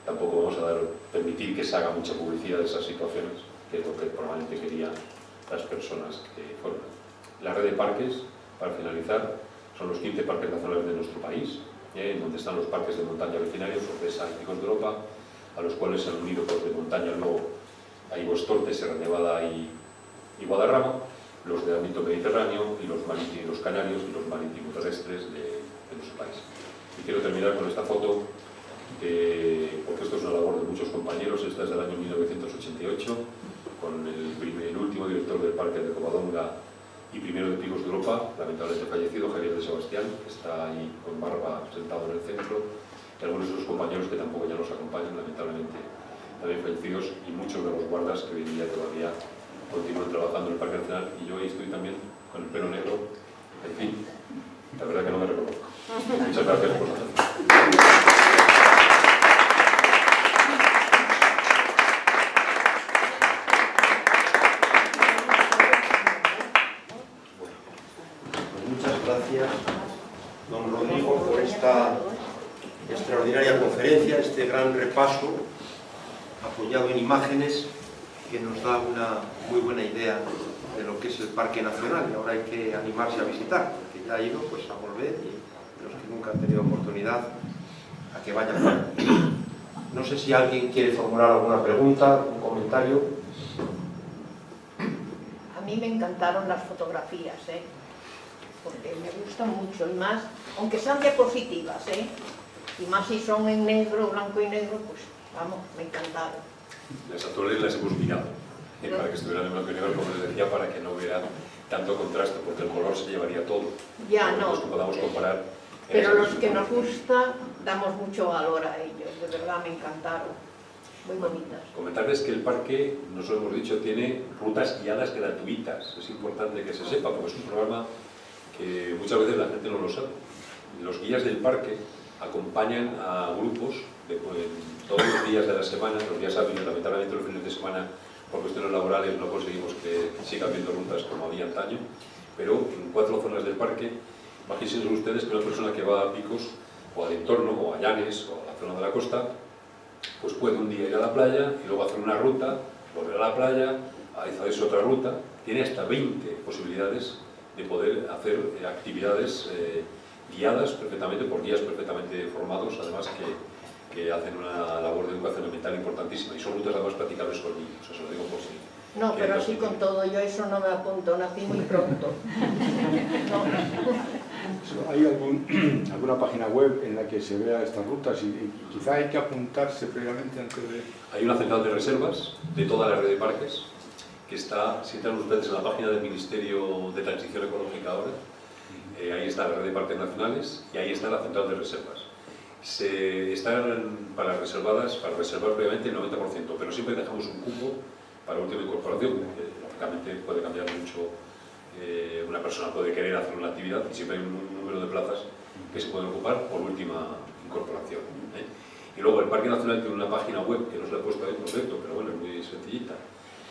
B: tampoco vamos a permitir que se haga mucha publicidad de esas situaciones, que es lo que probablemente querían las personas que fueron. La red de parques, para finalizar, son los 15 parques nacionales de nuestro país, en donde están los parques de montaña originarios, Ordesa y Picos de Europa, a los cuales se han unido pues, de montaña luego a Ivostorte, Sierra Nevada y Guadarrama, los de ámbito mediterráneo y los marítimos canarios y los marítimos terrestres de nuestro país. Y quiero terminar con esta foto, porque esto es una labor de muchos compañeros. Esta es del año 1988, con el último director del Parque de Covadonga y primero de Picos de Europa, lamentablemente fallecido, Javier de Sebastián, que está ahí con barba sentado en el centro, y algunos de sus compañeros que tampoco ya nos acompañan, lamentablemente también fallecidos, y muchos de los guardas que hoy en día todavía continúan trabajando en el Parque Nacional, y yo ahí estoy también con el pelo negro, en fin, la verdad que no me reconozco. Muchas gracias por la atención.
A: Gracias, don Rodrigo, por esta extraordinaria conferencia, este gran repaso apoyado en imágenes que nos da una muy buena idea de lo que es el Parque Nacional, y ahora hay que animarse a visitar, porque ya ha ido pues, a volver, y los que nunca han tenido oportunidad a que vayan. No sé si alguien quiere formular alguna pregunta, un comentario.
C: A mí me encantaron las fotografías, porque me gustan mucho, y más, aunque sean diapositivas, y más si son en negro, blanco y negro, pues vamos, me encantaron.
B: Las actuales las hemos mirado, para que estuvieran en blanco y negro, como les decía, para que no hubiera tanto contraste, porque el color se llevaría todo.
C: Ya, no.
B: Los que podamos comparar.
C: Pero los que nos gusta, damos mucho valor a ellos, de verdad me encantaron. Muy bonitas.
B: Comentarles que el parque, nos lo hemos dicho, tiene rutas guiadas gratuitas. Es importante que se sepa, porque es un programa que muchas veces la gente no lo sabe. Los guías del parque acompañan a grupos todos los días de la semana, los días hábiles, lamentablemente los fines de semana por cuestiones laborales no conseguimos que siga habiendo rutas como había antaño, pero en 4 zonas del parque, imagínense ustedes que una persona que va a Picos o al entorno, o a Llanes, o a la zona de la costa, pues puede un día ir a la playa y luego hacer una ruta, volver a la playa, hacerse otra ruta, tiene hasta 20 posibilidades de poder hacer actividades guiadas perfectamente por guías perfectamente formados, además que hacen una labor de educación ambiental importantísima, y son rutas además practicables con niños, eso lo digo por sí.
C: No, pero así con todo, yo eso no me apunto, nací muy pronto. No.
D: ¿Hay alguna página web en la que se vea estas rutas y quizá hay que apuntarse previamente antes de...?
B: Hay una central de reservas de toda la red de parques que está, si entran ustedes en la página del Ministerio de Transición Ecológica ahora, ahí está la red de parques nacionales y ahí está la central de reservas. Están para reservar previamente el 90%, pero siempre dejamos un cupo para última incorporación, que lógicamente puede cambiar mucho. Una persona puede querer hacer una actividad y siempre hay un número de plazas que se pueden ocupar por última incorporación. Y luego el Parque Nacional tiene una página web que no se la he puesto ahí por defecto, pero bueno, es muy sencillita.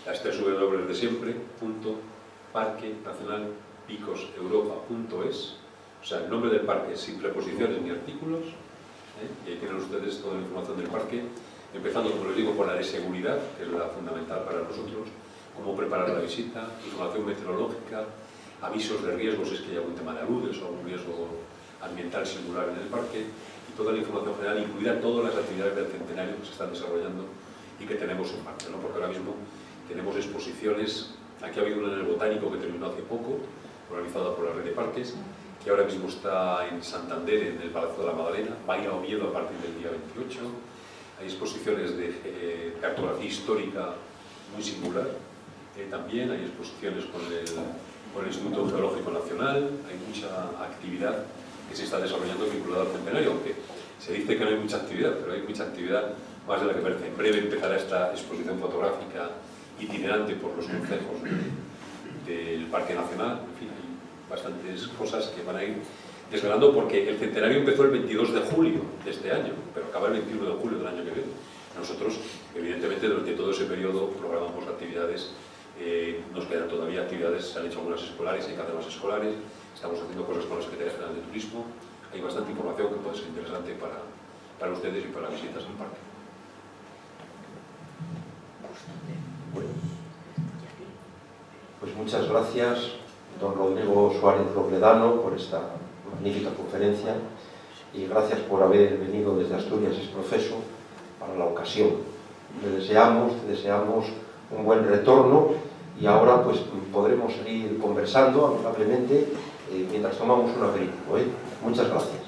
B: Las 3 W de siempre, parquenacionalpicoseuropa.es, o sea, el nombre del parque sin preposiciones ni artículos, y ahí tienen ustedes toda la información del parque, empezando, como les digo, por la de seguridad, que es la fundamental para nosotros, cómo preparar la visita, información meteorológica, avisos de riesgos, si es que hay algún tema de aludes o algún riesgo ambiental singular en el parque, y toda la información general, incluida todas las actividades del centenario que se están desarrollando y que tenemos en parque, ¿no? Porque ahora mismo tenemos exposiciones, aquí ha habido una en el Botánico que terminó hace poco, organizada por la red de parques, que ahora mismo está en Santander, en el Palacio de la Magdalena, va a ir a Oviedo a partir del día 28, hay exposiciones de cartografía histórica muy singular, también hay exposiciones con el Instituto Geológico Nacional, hay mucha actividad que se está desarrollando vinculada al centenario, aunque se dice que no hay mucha actividad, pero hay mucha actividad más de la que parece. En breve empezará esta exposición fotográfica itinerante por los concejos del Parque Nacional. En fin, hay bastantes cosas que van a ir desvelando, porque el centenario empezó el 22 de julio de este año, pero acaba el 21 de julio del año que viene. Nosotros, evidentemente, durante todo ese periodo programamos actividades, nos quedan todavía actividades, se han hecho algunas escolares, hay que hacer más escolares, estamos haciendo cosas con la Secretaría General de Turismo, hay bastante información que puede ser interesante para ustedes y para visitas al parque.
A: Bueno, pues muchas gracias, don Rodrigo Suárez Robledano, por esta magnífica conferencia, y gracias por haber venido desde Asturias ex profeso para la ocasión. Le deseamos un buen retorno, y ahora pues podremos seguir conversando amigablemente mientras tomamos un aperitivo. Muchas gracias.